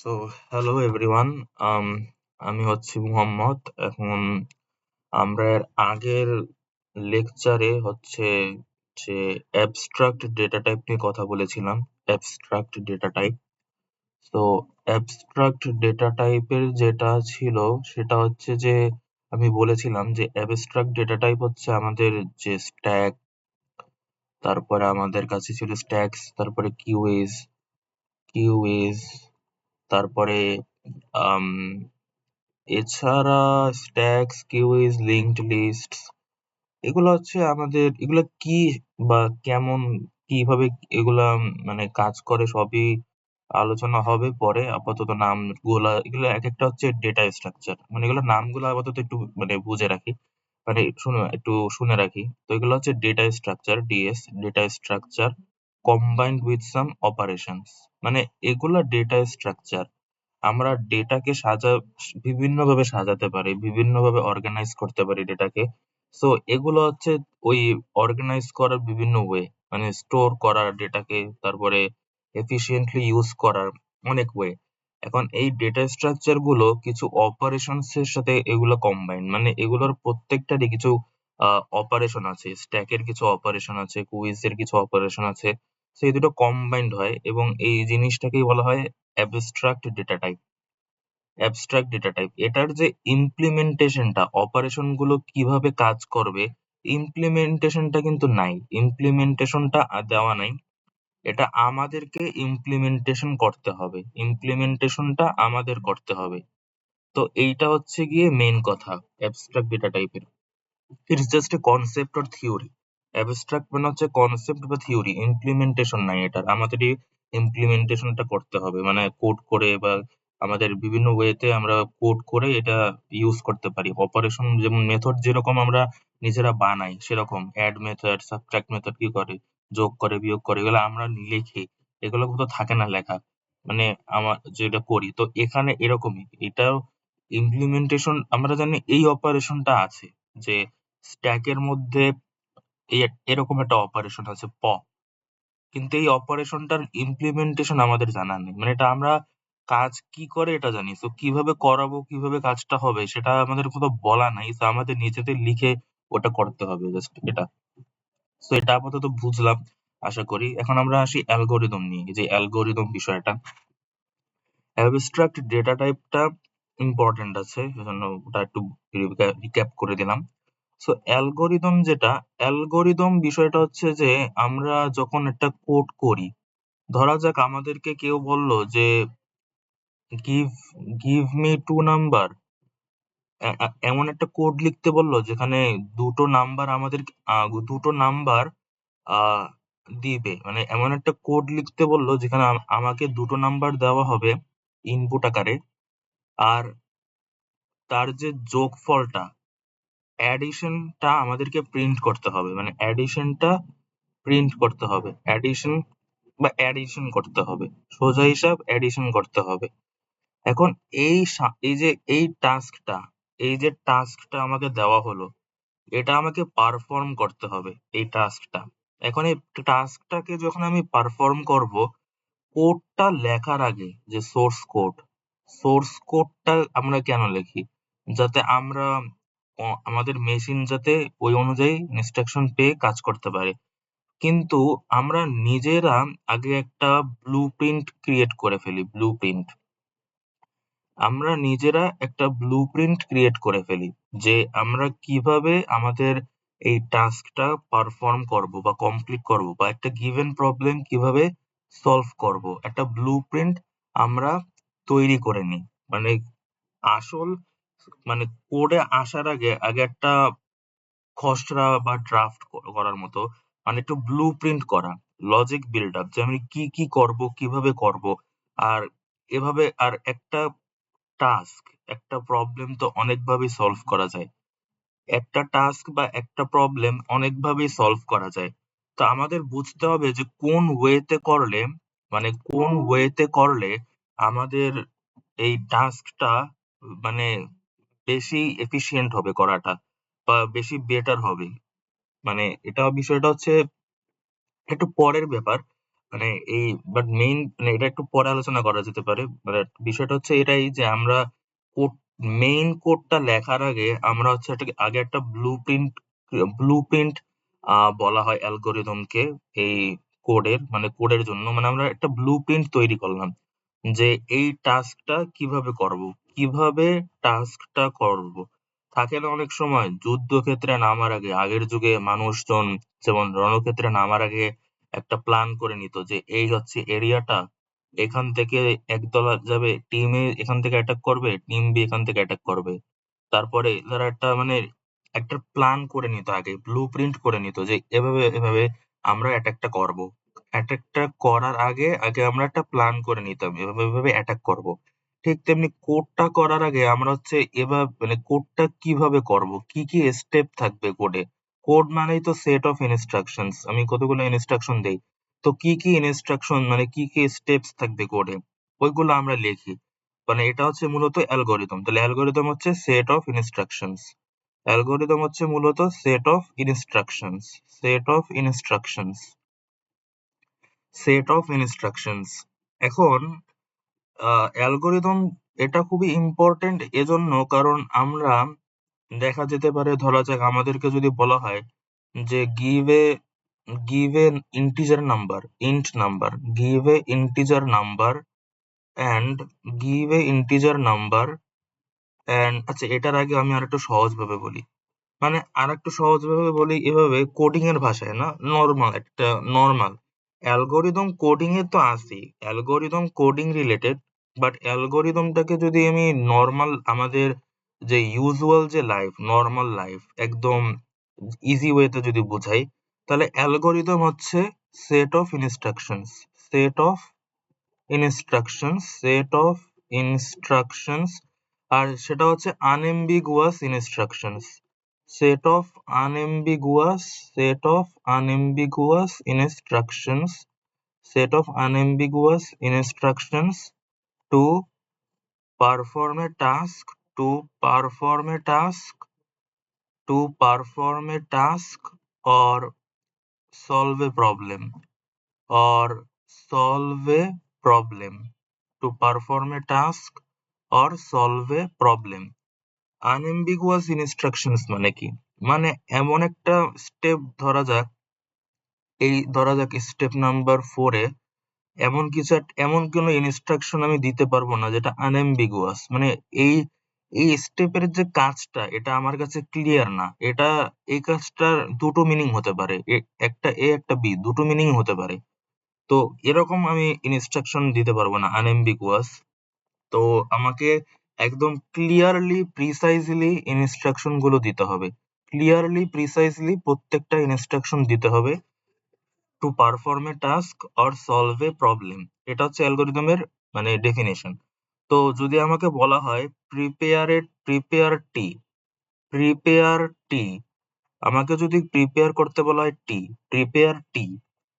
So hello everyone. um, আমি হচ্ছি মুহাম্মদ। এখন আমরা এর আগের লেকচারে হচ্ছে যে অ্যাবস্ট্রাক্ট ডেটা টাইপ নিয়ে কথা বলেছিলাম। Abstract data type. তো অ্যাবস্ট্রাক্ট ডেটা টাইপের যেটা ছিল সেটা হচ্ছে যে আমি বলেছিলাম যে অ্যাবস্ট্রাক্ট ডেটা টাইপ হচ্ছে আমাদের যে স্ট্যাক, তারপরে আমাদের কাছে ছিল স্ট্যাক্স, তারপরে কিউইজ, তারপরে আম এছাড়া স্ট্যাকস, কিউইজ, লিঙ্কড লিস্টস এগুলো হচ্ছে আমাদের এগুলা কি বা কেমন কিভাবে এগুলা মানে কাজ করে সবই আলোচনা হবে পরে। আপাতত নামগুলা এগুলো একেকটা হচ্ছে ডেটা স্ট্রাকচার। মানে এগুলোর নামগুলো আপাতত একটু মানে বুঝে রাখি। মানে একটু শুনে রাখি। তো এগুলো হচ্ছে data structure, DS, data structure combined with some operations. মানে এগুলা ডেটা স্ট্রাকচার। আমরা ডেটাকে বিভিন্নভাবে সাজাতে পারি, বিভিন্নভাবে অর্গানাইজ করতে পারি ডেটাকে। সো এগুলো হচ্ছে ওই অর্গানাইজ করার বিভিন্ন ওয়ে, মানে স্টোর করার ডেটাকে, তারপরে এফিশিয়েন্টলি ইউজ করার অনেক ওয়ে। এখন এই ডেটা স্ট্রাকচার গুলো কিছু অপারেশনস এর সাথে এগুলো কম্বাইন্ড, মানে এগুলোর প্রত্যেকটারই কিছু অপারেশন আছে। স্ট্যাকের কিছু অপারেশন আছে, কুইজ এর কিছু অপারেশন আছে। সেই দুটো কম্বাইন্ড হয় এবং এই জিনিসটাকেই বলা হয় abstract data type. Abstract data type এটার যে ইমপ্লিমেন্টেশনটা, অপারেশন গুলো কিভাবে কাজ করবে, ইমপ্লিমেন্টেশনটা কিন্তু নাই। ইমপ্লিমেন্টেশনটা দেওয়া নাই। এটা আমাদেরকে ইমপ্লিমেন্টেশন করতে হবে। ইমপ্লিমেন্টেশনটা আমাদের করতে হবে। তো এইটা হচ্ছে গিয়ে মেইন কথা অ্যাবস্ট্রাক্ট ডেটা টাইপের। It's just a concept or theory. Abstract মানে হচ্ছে কনসেপ্ট বা থিওরি, ইমপ্লিমেন্টেশন নাই এটার। আমাদেরই ইমপ্লিমেন্টেশনটা করতে হবে, মানে কোড করে বা আমাদের বিভিন্ন ওয়েতে আমরা কোড করে এটা ইউজ করতে পারি। অপারেশন যেমন মেথড যেরকম আমরা নিজেরা বানাই, সেরকম অ্যাড মেথড, সাবট্রাক্ট মেথড কি করে, যোগ করে বিয়োগ করে, এগুলো আমরা লিখি। এগুলো কিন্তু থাকে না লেখা, মানে আমার যেটা করি। তো এখানে এরকমই এটাও ইমপ্লিমেন্টেশন। আমরা জানি এই অপারেশনটা আছে যে স্ট্যাকের মধ্যে এরকম একটা অপারেশন আছে পপ। কিন্তু এই অপারেশনটার ইমপ্লিমেন্টেশন আমাদের জানা নেই। মানে এটা আমরা কাজ কি করে এটা জানি। তো কিভাবে করাবো, কিভাবে কাজটা হবে সেটা আমাদের কোথাও বলা নাই। তো আমাদের নিজেদের লিখে ওটা করতে হবে, জাস্ট এটা। তো এটা আপাতত বুঝলাম আশা করি। এখন আমরা আসি অ্যালগরিদম নিয়ে, যে অ্যালগরিদম বিষয়টা। অ্যাবস্ট্রাক্ট ডেটা টাইপটা ইম্পর্টেন্ট আছে, সেজন্য ওটা একটু রিক্যাপ করে দিলাম। সো অ্যালগরিদম বিষয়টা হচ্ছে যে আমরা যখন একটা কোড করি, ধরা যাক আমাদেরকে কেউ বলল যে গিভ গিভ মি 2 নাম্বার। এমন একটা কোড লিখতে বলল যেখানে দুটো নাম্বার আমাদের দুটো নাম্বার আহ দিবে। মানে এমন একটা কোড লিখতে বলল যেখানে আমাকে দুটো নাম্বার দেওয়া হবে ইনপুট আকারে, আর তার যে যোগফলটা, অ্যাডিশনটা আমাদেরকে প্রিন্ট করতে হবে। মানে অ্যাডিশনটা প্রিন্ট করতে হবে। অ্যাডিশন করতে হবে। সোজা হিসাব অ্যাডিশন করতে হবে। এখন এই যে এই যে টাস্কটা আমাকে দেওয়া হলো, এটা আমাকে পারফর্ম করতে হবে এই টাস্কটা। এখন এই টাস্কটাকে যখন আমি পারফর্ম করব, কোডটা লেখার আগে যে সোর্স কোডটা আমরা কেন লিখি? যাতে আমরা আমাদের মেশিন যাতে ওই অনুযায়ী ইনস্ট্রাকশন পেয়ে কাজ করতে পারে। কিন্তু আমরা নিজেরা আগে একটা ব্লুপ্রিন্ট ক্রিয়েট করে ফেলি। আমরা নিজেরা একটা ব্লুপ্রিন্ট ক্রিয়েট করে ফেলি যে আমরা কিভাবে আমাদের এই টাস্কটা পারফর্ম করব বা কমপ্লিট করব, বা একটা গিভেন প্রবলেম কিভাবে সলভ করব, একটা ব্লুপ্রিন্ট আমরা তৈরি করে নিই। মানে আসল মানে কোডে আসার আগে আগে একটা খসড়া বা ড্রাফট করার মতো, মানে একটু ব্লুপ্রিন্ট করা, লজিক বিল্ড আপ যে আমি কি কি করব, কিভাবে করব। আর এভাবে আর একটা টাস্ক, একটা প্রবলেম তো অনেকভাবেই সলভ করা যায়। একটা টাস্ক বা একটা প্রবলেম অনেকভাবেই সলভ করা যায়। তো আমাদের বুঝতে হবে যে কোন ওয়েতে করলে আমাদের এই টাস্কটা মানে বেশি এফিশিয়েন্ট হবে করাটা, বা বেশি বেটার হবে। মানে বিষয়টা হচ্ছে একটু পরের ব্যাপার। মানে এই বাট মেইন মানে এটা একটু পরে আলোচনা করা যেতে পারে। মানে বিষয়টা হচ্ছে এটাই যে আমরা কোড মেইন কোডটা লেখার আগে আমরা হচ্ছে আগে একটা ব্লুপ্রিন্ট বলা হয় অ্যালগরিদমকে এই কোডের মানে কোডের জন্য। মানে আমরা একটা ব্লুপ্রিন্ট তৈরি করলাম যে এই টাস্কটা কিভাবে করব, কিভাবে টাস্কটা করব। থাকে না অনেক সময় যুদ্ধক্ষেত্রে নামার আগে আগের যুগে মানুষজন যেমন রণক্ষেত্রে নামার আগে একটা প্ল্যান করে নিত যে এই হচ্ছে এরিয়াটা, এখান থেকে একদল যাবে, টিম এ এখান থেকে অ্যাটাক করবে, টিম বি এখান থেকে অ্যাটাক করবে। তারপরে তারা একটা মানে একটা প্ল্যান করে নিত আগে, ব্লুপ্রিন্ট করে নিত যে এভাবে এভাবে আমরা অ্যাটাকটা করব। অ্যাটাকটা করার আগে আগে আমরা একটা প্ল্যান করে নিতাম এভাবে এভাবে অ্যাটাক করব। ঠিক তেমনি কোডটা করার আগে আমরা হচ্ছে এভাবে মানে কোডটা কিভাবে করব, কি কি স্টেপ থাকবে কোডে। কোড মানেই তো সেট অফ ইনস্ট্রাকশনস, আমি কতগুলো ইনস্ট্রাকশন দেই। তো কি কি ইনস্ট্রাকশন মানে কি কি স্টেপস থাকবে কোডে, ওইগুলো আমরা লিখি। মানে এটা হচ্ছে মূলত অ্যালগরিদম। তাহলে অ্যালগরিদম হচ্ছে সেট অফ ইনস্ট্রাকশনস। অ্যালগরিদম হচ্ছে মূলত set of instructions. Set of instructions. Set of instructions. এখন অ্যালগরিদম এটা খুবই ইম্পর্টেন্ট এজন্য কারণ আমরা দেখা যেতে পারে ধরা যাক আমাদেরকে যদি বলা হয় যে give a integer number, int number, give a integer number and give a integer number and আচ্ছা এটার আগে আমি আরেকটু সহজভাবে বলি। মানে আরেকটু সহজভাবে বলি এভাবে কোডিং এর ভাষায় না, নরমাল অ্যালগরিদম কোডিং এ তো আছেই, অ্যালগরিদম কোডিং রিলেটেড। বাট অ্যালগরিদমটাকে যদি আমি নরমাল আমাদের যে ইউজুয়াল যে লাইফ, নরমাল লাইফ একদম ইজি ওয়েতে যদি বুঝাই, তাহলে অ্যালগরিদম হচ্ছে set of instructions. Set of instructions. Set of instructions. আর সেটা হচ্ছে unambiguous instructions. set of unambiguous set of unambiguous instructions. Set of unambiguous instructions to perform a task. To perform a task. To perform a task or solve a problem. Or solve a problem. To perform a task or solve a problem. Unambiguous instructions মানে কি? মানে এমন একটা step ধরা যাক step number 4 এ এমন কোনো instruction আমি দিতে পারবো না যেটা আনএম্বিগুয়াস। মানে এই এই স্টেপের যে কাজটা এটা আমার কাছে ক্লিয়ার না। এই কাজটার দুটো মিনিং হতে পারে। একটা এ একটা বি, দুটো মিনিং হতে পারে। তো এরকম আমি ইনস্ট্রাকশন দিতে পারবো না আনএম্বিগুয়াস। তো আমাকে একদম ক্লিয়ারলি প্রিসাইজলি ইনস্ট্রাকশন গুলো দিতে হবে। ক্লিয়ারলি প্রিসাইজলি প্রত্যেকটা ইনস্ট্রাকশন দিতে হবে to perform A task or solve a problem. এটা হচ্ছে অ্যালগরিদমের মানে ডেফিনেশন। তো যদি আমাকে বলা হয় প্রিপেয়ার টি, আমাকে যদি প্রিপেয়ার করতে বলা হয় প্রিপেয়ার টি।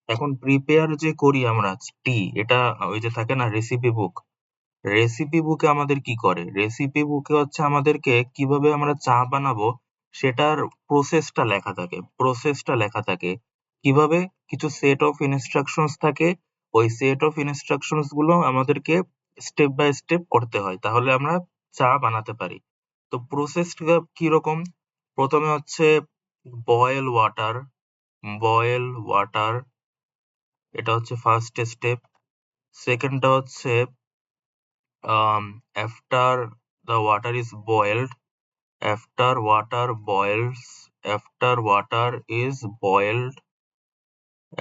এখন প্রিপেয়ার যে করি আমরা টি, এটা ওই যে থাকে না রেসিপি বুক, রেসিপি বুকে আমাদের কি করে? রেসিপি বুকে হচ্ছে আমাদেরকে কিভাবে আমরা চা বানাবো সেটার প্রসেসটা লেখা থাকে। কিভাবে? কিছু সেট অফ ইনস্ট্রাকশনস থাকে। ওই সেট অফ ইনস্ট্রাকশনস গুলো আমাদেরকে স্টেপ বাই স্টেপ করতে হয়। তাহলে আমরা চা বানাতে পারি। তো প্রসেসটা কিরকম? প্রথমে হচ্ছে বয়েল ওয়াটার, বয়েল ওয়াটার, এটা হচ্ছে ফার্স্ট স্টেপ। সেকেন্ডটা হচ্ছে after the water is boiled, after water boils, after water is boiled,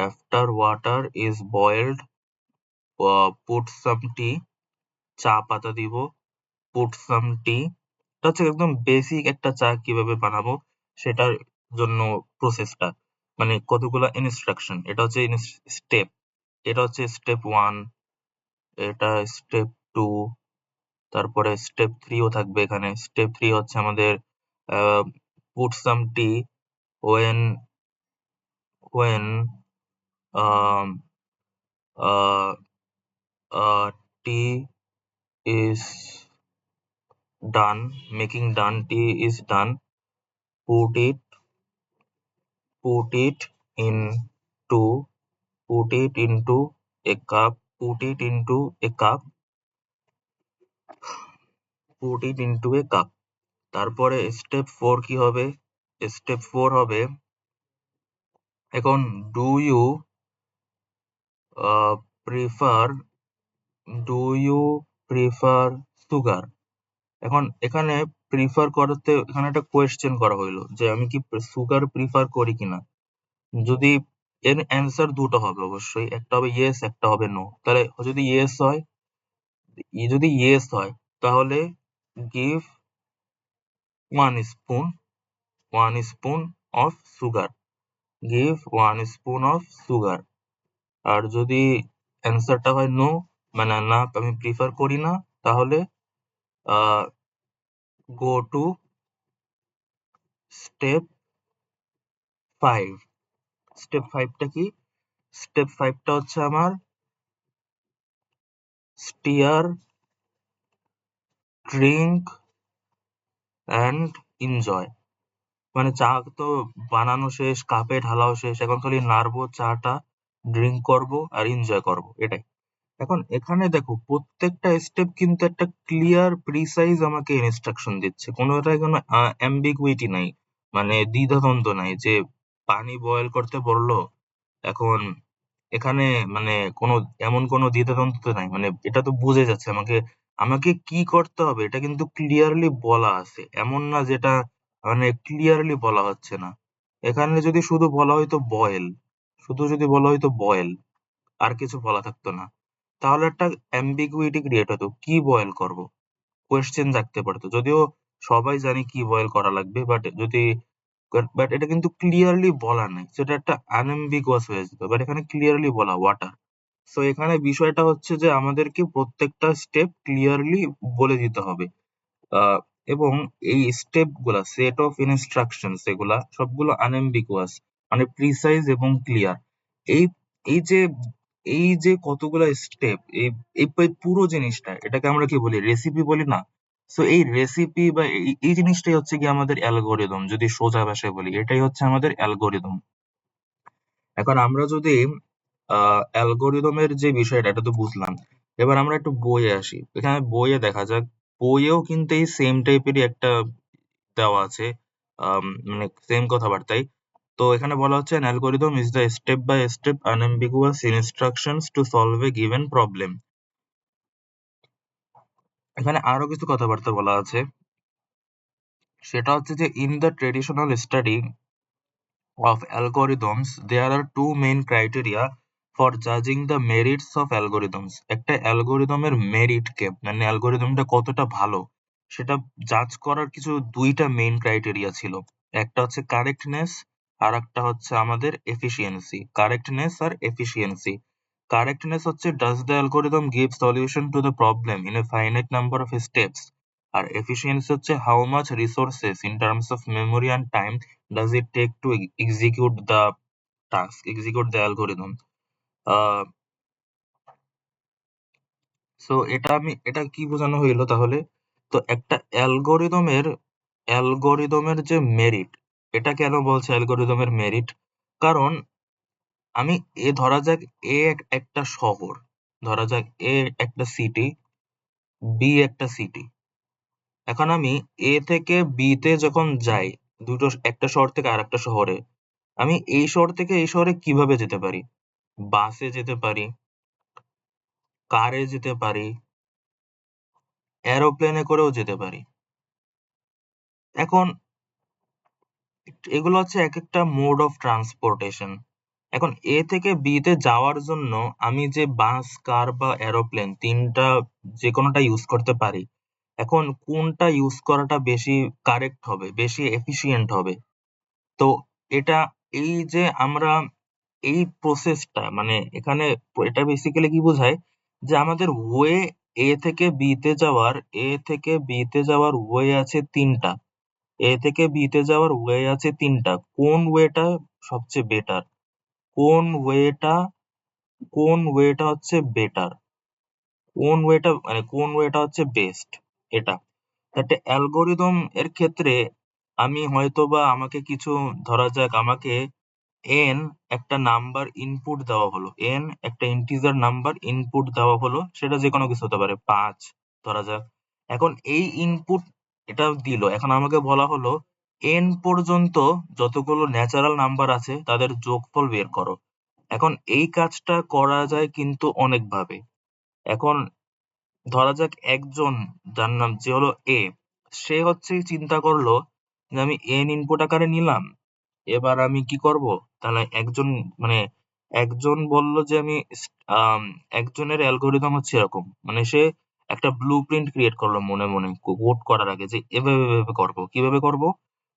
after water is boiled, put some tea, চা পাতা দিব, put some tea। এটা হচ্ছে একদম বেসিক একটা চা কিভাবে বানাবো সেটার জন্য প্রসেসটা, মানে কতগুলা ইনস্ট্রাকশন। এটা হচ্ছে স্টেপ, এটা হচ্ছে স্টেপ 1, এটা স্টেপ 2, তারপরে স্টেপ 3 ও থাকবে এখানে। স্টেপ 3 হচ্ছে আমাদের put some tea when when um uh tea is tea is done, put it put it into put it into a cup, put it into a cup, put it into a cup. তারপরে step 4 কি হবে? Step 4 হবে, এখন do you prefer do you prefer sugar? এখন এখানে prefer করতে এখানে একটা কোয়েশ্চেন করা হইলো যে আমি কি সুগার প্রিফার করি কিনা। যদি এর অ্যান্সার দুটো হবে অবশ্যই, একটা হবে ইয়েস, একটা হবে নো। তাহলে যদি ইয়েস হয়, যদি ইয়েস হয় তাহলে give one spoon, one spoon of sugar, give one spoon of sugar. আর যদি অ্যান্সারটা হয় নো, মানে না আমি প্রিফার করি না, তাহলে গো টু স্টেপ 5। স্টেপ 5টা কি? স্টেপ 5টা হচ্ছে আমার স্টিয়ার, ড্রিঙ্ক অ্যান্ড এনজয়। মানে চা তো বানানো শেষ, কাপে ঢালাও শেষ, এখন খালি নাড়বো চাটা, ড্রিঙ্ক করবো আর এনজয় করবো, এটাই। এখন এখানে দেখো প্রত্যেকটা স্টেপ কিন্তু একটা ক্লিয়ার প্রিসাইজ আমাকে ইনস্ট্রাকশন দিচ্ছে, কোনোটাই কোনো অ্যাম্বিগুইটি নাই, মানে দ্বিধাদ্বন্দ্ব নাই যে পানি বয়েল করতে বললো, এখন এখানে মানে কোনো এমন কোনো দ্বিধাদ্বন্দ্ব তো নাই, মানে এটা তো বুঝে যাচ্ছে আমাকে আমাকে কি করতে হবে, এটা কিন্তু ক্লিয়ারলি বলা আছে, এমন না যেটা মানে ক্লিয়ারলি বলা হচ্ছে না। এখানে যদি শুধু বলা হইতো বয়েল, শুধু যদি বলা হইতো বয়েল, আর কিছু বলা থাকতো না, তাহলে একটা ambiguity ক্রিয়েট হতো, কি বয়েল করব, কোয়েশ্চেন জাগতে পারতো। যদিও সবাই জানি কি বয়েল করা লাগবে, বাট এটা কিন্তু ক্লিয়ারলি বলা নাই, সেটা একটা আনএম্বিগুয়াস হয়ে যেত, বাট এখানে ক্লিয়ারলি বলা ওয়াটার। সো এখানে বিষয়টা হচ্ছে যে আমাদেরকে প্রত্যেকটা স্টেপ ক্লিয়ারলি বলে দিতে হবে। আহ, এবং এই স্টেপ গুলা, সেট অফ ইনস্ট্রাকশনস, এগুলা সবগুলো আনএম্বিগুয়াস, মানে প্রিসাইজ এবং ক্লিয়ার। এই এই যে এই যে কতগুলা স্টেপ, এই এই পুরো জিনিসটা, এটাকে আমরা কি বলি, রেসিপি বলি না? সো এই রেসিপি বা এই জিনিসটাই হচ্ছে কি আমাদের অ্যালগোরিদম, যদি সোজা ভাষায় বলি এটাই হচ্ছে আমাদের অ্যালগোরিদম। এখন আমরা যদি অ্যালগোরিদমের যে বিষয়টা, এটা তো বুঝলাম। এবার আমরা একটু বইয়ে আসি, এখানে বইয়ে দেখা যাক, বইয়েও কিন্তু এই সেম টাইপেরই একটা দেওয়া আছে, মানে সেম কথাবার্তাই। তো এখানে বলা হচ্ছে an algorithm is the step by step unambiguous instructions to solve a given problem. এখানে আরো কিছু কথাবার্তা বলা আছে, সেটা হচ্ছে যে in the traditional study of algorithms there are two main criteria for judging the merits of algorithms. একটা অ্যালগোরিদমের মেরিট কে, মানে অ্যালগোরিদমটা কতটা ভালো, সেটা জাজ করার কিছু দুইটা মেইন ক্রাইটেরিয়া ছিল। একটা হচ্ছে কারেক্টনেস, আর একটা হচ্ছে আমাদের এফিসিয়েন্সি। কারেক্টনেস আর এফিসিয়েন্সি। কারেক্টনেস হচ্ছে does the algorithm give solution to the problem in a finite number of steps. আর এফিসিয়েন্সি হচ্ছে how much resources in terms of memory and time does it take to execute the task, execute the algorithm. Ah so এটা কি বোঝানো হইলো তাহলে? তো একটা অ্যালগোরিদমের যে মেরিট, এটা কেন বলছে অ্যালগোরিদমের মেরিট? কারণ আমি ধরা যাক একটা শহর, ধরা যাক একটা সিটি, বি একটা সিটি। এখন আমি থেকে বি তে যখন যাই, একটা শহর থেকে আরেকটা শহরে, আমি এই শহর থেকে এই শহরে কিভাবে যেতে পারি? বাসে যেতে পারি, কারে যেতে পারি, এরোপ্লেনে করেও যেতে পারি। এখন এগুলো হচ্ছে একেকটা মোড অফ ট্রান্সপোর্টেশন। এখন থেকে বি তে যাওয়ার জন্য আমি যে বাস, কার বা এরোপ্লেন, ৩ টা যেকোনোটা ইউজ করতে পারি। এখন কোনটা ইউজ করাটা বেশি কারেক্ট হবে, বেশি এফিশিয়েন্ট হবে? তো এটা, এই যে আমরা এই প্রসেসটা, মানে এখানে এটা বেসিক্যালি কি বোঝায়, যে আমাদের ওয়ে থেকে বি তে যাওয়ার, থেকে বি তে যাওয়ার ওয়ে আছে ৩ টা। থেকে বি তে যাওয়ার ওয়ে আছে ৩ টা। কোন ওয়েটা সবচেয়ে বেটার? কোন ওয়েটা কোন ওয়েটা হচ্ছে বেটার? কোন ওয়েটা হচ্ছে বেস্ট? এটা। একটা অ্যালগরিদম এর ক্ষেত্রে আমি হয়তোবা আমাকে কিছু, ধরা যাক আমাকে n একটা নাম্বার ইনপুট দেওয়া হলো, n একটা ইন্টিজার নাম্বার ইনপুট দেওয়া হলো, সেটা যে কোনো কিছু হতে পারে, 5 ধরা যাক। এখন এই ইনপুট এটা দিল, এখন আমাকে বলা হলো n পর্যন্ত যতগুলো ন্যাচারাল নাম্বার আছে তাদের যোগফল বের করো। এখন এই কাজটা করা যায় কিন্তু অনেক ভাবে। এখন ধরা যাক একজন, যার নাম যে হলো এ, সে হচ্ছে চিন্তা করলো যে আমি n ইনপুট আকারে নিলাম, এবার আমি কি করব? তাহলে একজন, মানে একজন বলল যে আমি আম, একজনের অ্যালগোরিদম হচ্ছে এরকম, মানে সে একটা ব্লু প্রিন্ট ক্রিয়েট করলো মনে মনে কোড করার আগে, যে এভাবে এভাবে করবো। কিভাবে করব?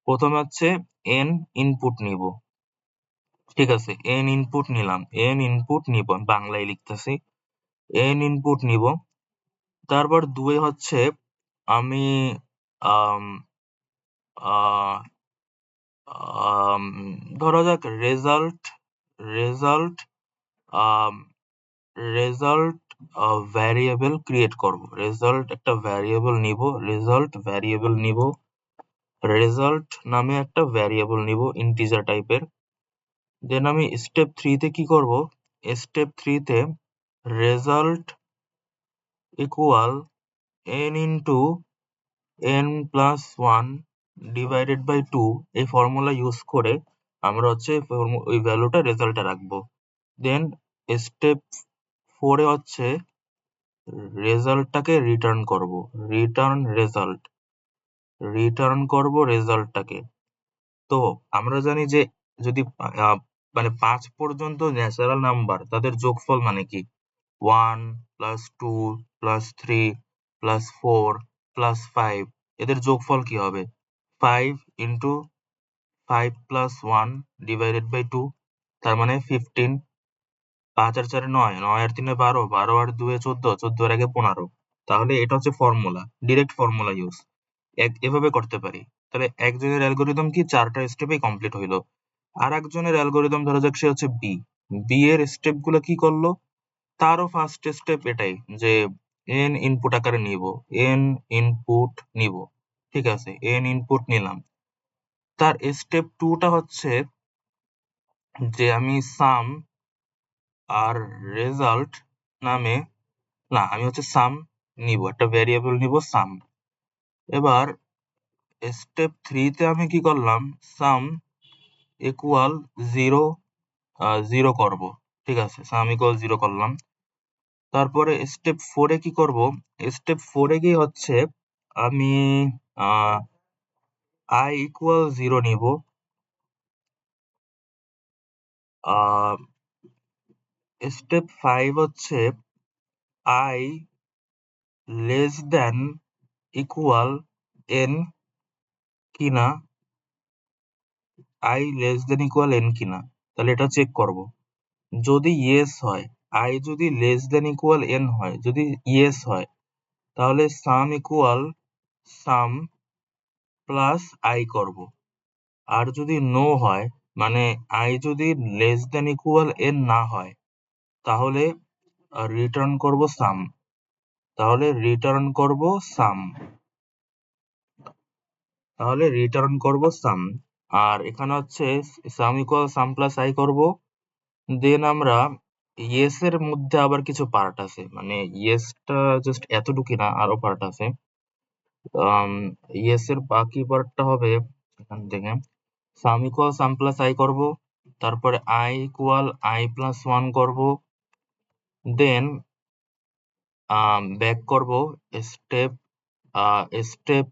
প্রথমে হচ্ছে n ইনপুট নিব, ঠিক আছে, n ইনপুট নিলাম, n ইনপুট নিব, আমি বাংলায় লিখতেছি, n ইনপুট নিব। তারপর দুয়ে হচ্ছে আমি আম, আহ, আম, ধরা যাক result, result result variable create করব, রেজাল্ট একটা ভ্যারিয়েবল নিব, রেজাল্ট ভ্যারিয়েবল নিব, রেজাল্ট নামে একটা ভ্যারিয়েবল নিব ইন্টিজার টাইপের। দেন আমি স্টেপ 3 তে কি করব? স্টেপ 3 তে result equal n into n plus 1 divided by 2, এই ফর্মুলা ইউজ করে আমরা হচ্ছে ওই ভ্যালুটা রেজাল্টে রাখবো। দেন স্টেপ 4 এ হচ্ছে রেজাল্টটাকে রিটার্ন করব, রিটার্ন রেজাল্ট, রিটার্ন করব রেজাল্টটাকে। তো আমরা জানি যে যদি মানে 5 পর্যন্ত ন্যাচারাল নাম্বার তাদের যোগফল মানে কি, 1 প্লাস 2 প্লাস 3 প্লাস 4 প্লাস 5, এদের যোগফল কি হবে? 5 ইন্টু 5 প্লাস 1 ডিভাইডেড বাই 2, তার মানে 15। 5 আর 4 9, 9 আর 3 12, 12 আর 2 14, 14 আর 1 15। তাহলে এটা হচ্ছে ফর্মুলা, ডিরেক্ট ফর্মুলা ইউজ, এভাবে করতে পারি। তাহলে একজনের অ্যালগোরিদম কি 4টা স্টেপেই কমপ্লিট হইলো। আর একজনের অ্যালগোরিদম ধরা যাক সে হচ্ছে বি, বি এর স্টেপ গুলো কি করলো? তারও ফার্স্ট স্টেপ এটাই, যে এন ইনপুট আকারে নিব, এন ইনপুট নিব, ঠিক আছে, এন ইনপুট নিলাম। তার স্টেপ 2 টা হচ্ছে যে আমি সাম আর রেজাল্ট নামে, না আমি হচ্ছে সাম নিব, একটা ভ্যারিয়েবল নিব সাম। এবার স্টেপ 3 তে আমি কি করলাম? সাম ইকুয়াল 0, 0 করব, ঠিক আছে, সাম ইকুয়াল 0 করলাম। তারপরে স্টেপ 4 এ কি করব? স্টেপ 4 এ গিয়ে হচ্ছে আমি i ইকুয়াল 0 নিব। স্টেপ 5 হচ্ছে i less than equal n কিনা, i less than equal n কিনা, তাহলে এটা চেক করব। যদি ইয়েস হয়, i যদি লেস দেন ইকুয়াল n হয়, যদি ইয়েস হয়, তাহলে সাম ইকুয়াল সাম প্লাস i করব। আর যদি নো হয়, মানে i যদি লেস দেন ইকুয়াল n না হয়, তাহলে রিটার্ন করব সাম, তাহলে রিটার্ন করব সাম, তাহলে রিটার্ন করব সাম। আর এখানে হচ্ছে সাম ইকুয়াল সাম প্লাস i করব। দেন আমরা ইয়েস এর মধ্যে আবার কিছু পার্ট আছে, মানে ইয়েসটা জাস্ট এতটুকুই না, আরো পার্ট আছে। ইয়েস এর বাকি পার্টটা হবে এখান থেকে সাম ইকুয়াল সাম প্লাস i করব, তারপরে i ইকুয়াল i প্লাস 1 করব। দেন ব্যাক করব, স্টেপ স্টেপ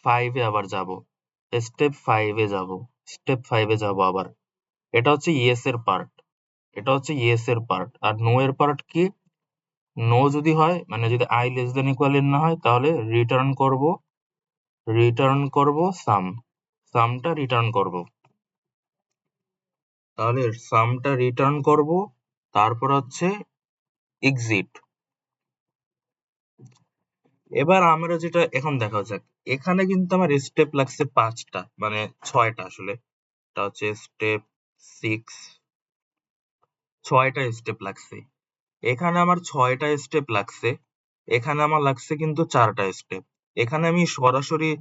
5 এ আবার যাব, স্টেপ 5 এ যাব, স্টেপ 5 এ যাব আবার। এটা হচ্ছে ইয়েস এর পার্ট, এটা হচ্ছে ইয়েস এর পার্ট। আর নো এর পার্ট কি? নো যদি হয়, মানে যদি i less than equal n না হয়, তাহলে রিটার্ন করব সাম, সামটা রিটার্ন করব, তাহলে সামটা রিটার্ন করব। তারপর হচ্ছে এক্সিট। এবার আমরা যেটা এখন দেখা যাক, এখানে কিন্তু আমার স্টেপ লাগছে 5টা, মানে 6টা আসলে, এটা হচ্ছে স্টেপ 6, 6টা স্টেপ লাগছে। এখানে আমার 6টা স্টেপ লাগছে, এখানে আমার লাগছে কিন্তু 4টা স্টেপ। এখানে আমি সরাসরি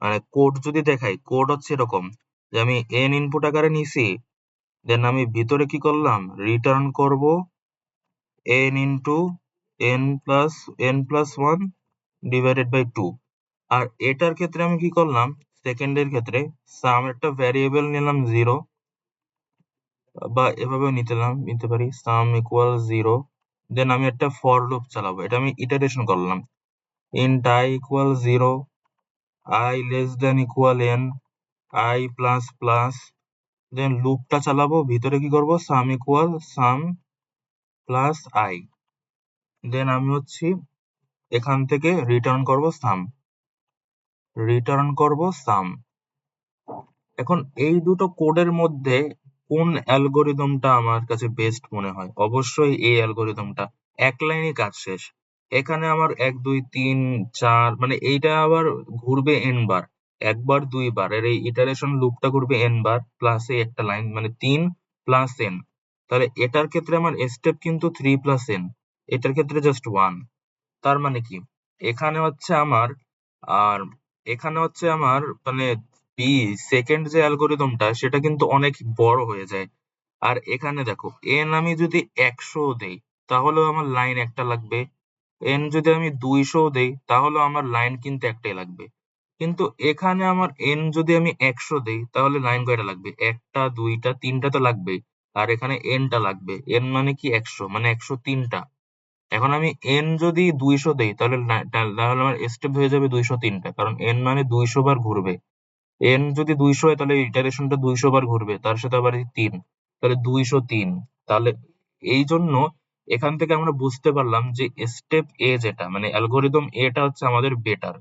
মানে কোড যদি দেখাই, কোড হচ্ছে এরকম, যে আমি n ইনপুট আকারে নিছি, দেন আমি ভিতরে কি করলাম, রিটার্ন করব n into n+1 divided by 2। আর এটার ক্ষেত্রে আমি কি করলাম, সেকেন্ডের ক্ষেত্রে সাম একটা ভ্যারিয়েবল নিলাম 0, বা এভাবেও নিতে পারি সাম ইকুয়াল 0। দেন আমি একটা ফর লুপ চালাবো, এটা আমি ইটারেশন করলাম। Int i equal 0, i less than equal n, i plus plus, then লুপটা চালাবো, ভিতরে কি করব, sum equal sum plus i। Then আমি এখান থেকে রিটার্ন করব সাম। এখন এই দুটো কোডের মধ্যে কোন অ্যালগোরিদমটা আমার কাছে বেস্ট মনে হয়? অবশ্যই এই অ্যালগোরিদমটা। এক লাইনে কাজ শেষ। এখানে আমার 1 2 3 4 মানে এইটা আবার ঘুরবে n বার, একবার দুইবার, এর এই ইটারেশন লুপটা ঘুরবে n বার প্লাস এই একটা লাইন, মানে 3 প্লাস n। তাহলে এটার ক্ষেত্রে আমার স্টেপ কিন্তু 3 প্লাস n, এটার ক্ষেত্রে জাস্ট 1। তার মানে কি, এখানে আমার আর এখানে আমার মানে সেকেন্ড যে অ্যালগোরিদমটা সেটা কিন্তু অনেক বড় হয়ে যায়। আর এখানে দেখো n আমি যদি 100 দেই তাহলেও আমার লাইন একটা লাগবে, n যদি আমি 200 দেই তাহলেও আমার লাইন কিন্তু একটাই লাগবে। কিন্তু এখানে আমার n যদি আমি 100 দেই তাহলে লাইন কয়টা লাগবে, একটা দুইটা তিনটা তো লাগবেই। আর এখানে n টা লাগবে, n মানে কি 100, মানে 103টা। এখন আমি n যদি 200 দেই তাহলে আমার স্টেপ হয়ে যাবে 203টা, কারণ n মানে 200 বার ঘুরবে। n যদি 200 হয় তাহলে ইটারেশনটা 200 বার ঘুরবে, তার সাথে আবার এই 3, তাহলে 203। তাহলে এই জন্য এখান থেকে আমরা বুঝতে পারলাম যে স্টেপ এ যেটা মানে অ্যালগোরিদম এটা আমাদের বেটার।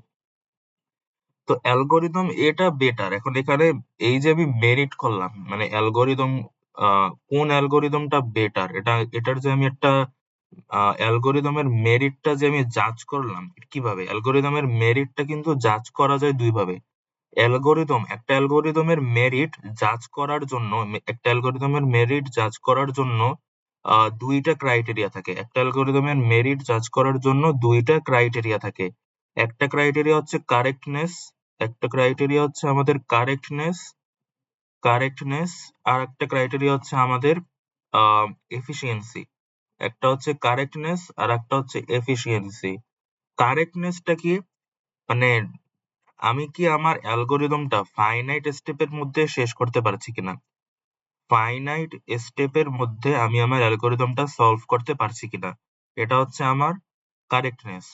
তো অ্যালগোরিদম এটা বেটার। এখন এখানে এই যে আমি মেরিট করলাম, মানে অ্যালগোরিদম কোন অ্যালগোরিদমটা বেটার, এটার যে আমি একটা অ্যালগোরিদমের মেরিটটা যে আমি জাজ করলাম কিভাবে, অ্যালগোরিদমের মেরিটটা কিন্তু জাজ করা যায় দুই ভাবে। একটা অ্যালগোরিদমের মেরিট জাজ করার জন্য, দুইটা ক্রাইটেরিয়া থাকে। একটা অ্যালগোরিদমের মেরিট জাজ করার জন্য দুইটা ক্রাইটেরিয়া থাকে। একটা ক্রাইটেরিয়া হচ্ছে কারেক্টনেস, একটা ক্রাইটেরিয়া হচ্ছে আমাদের কারেক্টনেস, আর একটা ক্রাইটেরিয়া হচ্ছে আমাদের এফিসিয়েন্সি। একটা হচ্ছে কারেক্টনেস আর একটা হচ্ছে এফিসিয়েন্সি। কারেক্টনেসটা কি, মানে আমি কি আমার অ্যালগোরিদমটা ফাইনাইট স্টেপের মধ্যে শেষ করতে পারছি কিনা, ফাইনাইট স্টেপের মধ্যে আমি আমার অ্যালগোরিদমটা সলভ করতে পারছি কিনা, এটা হচ্ছে আমার কারেক্টনেস।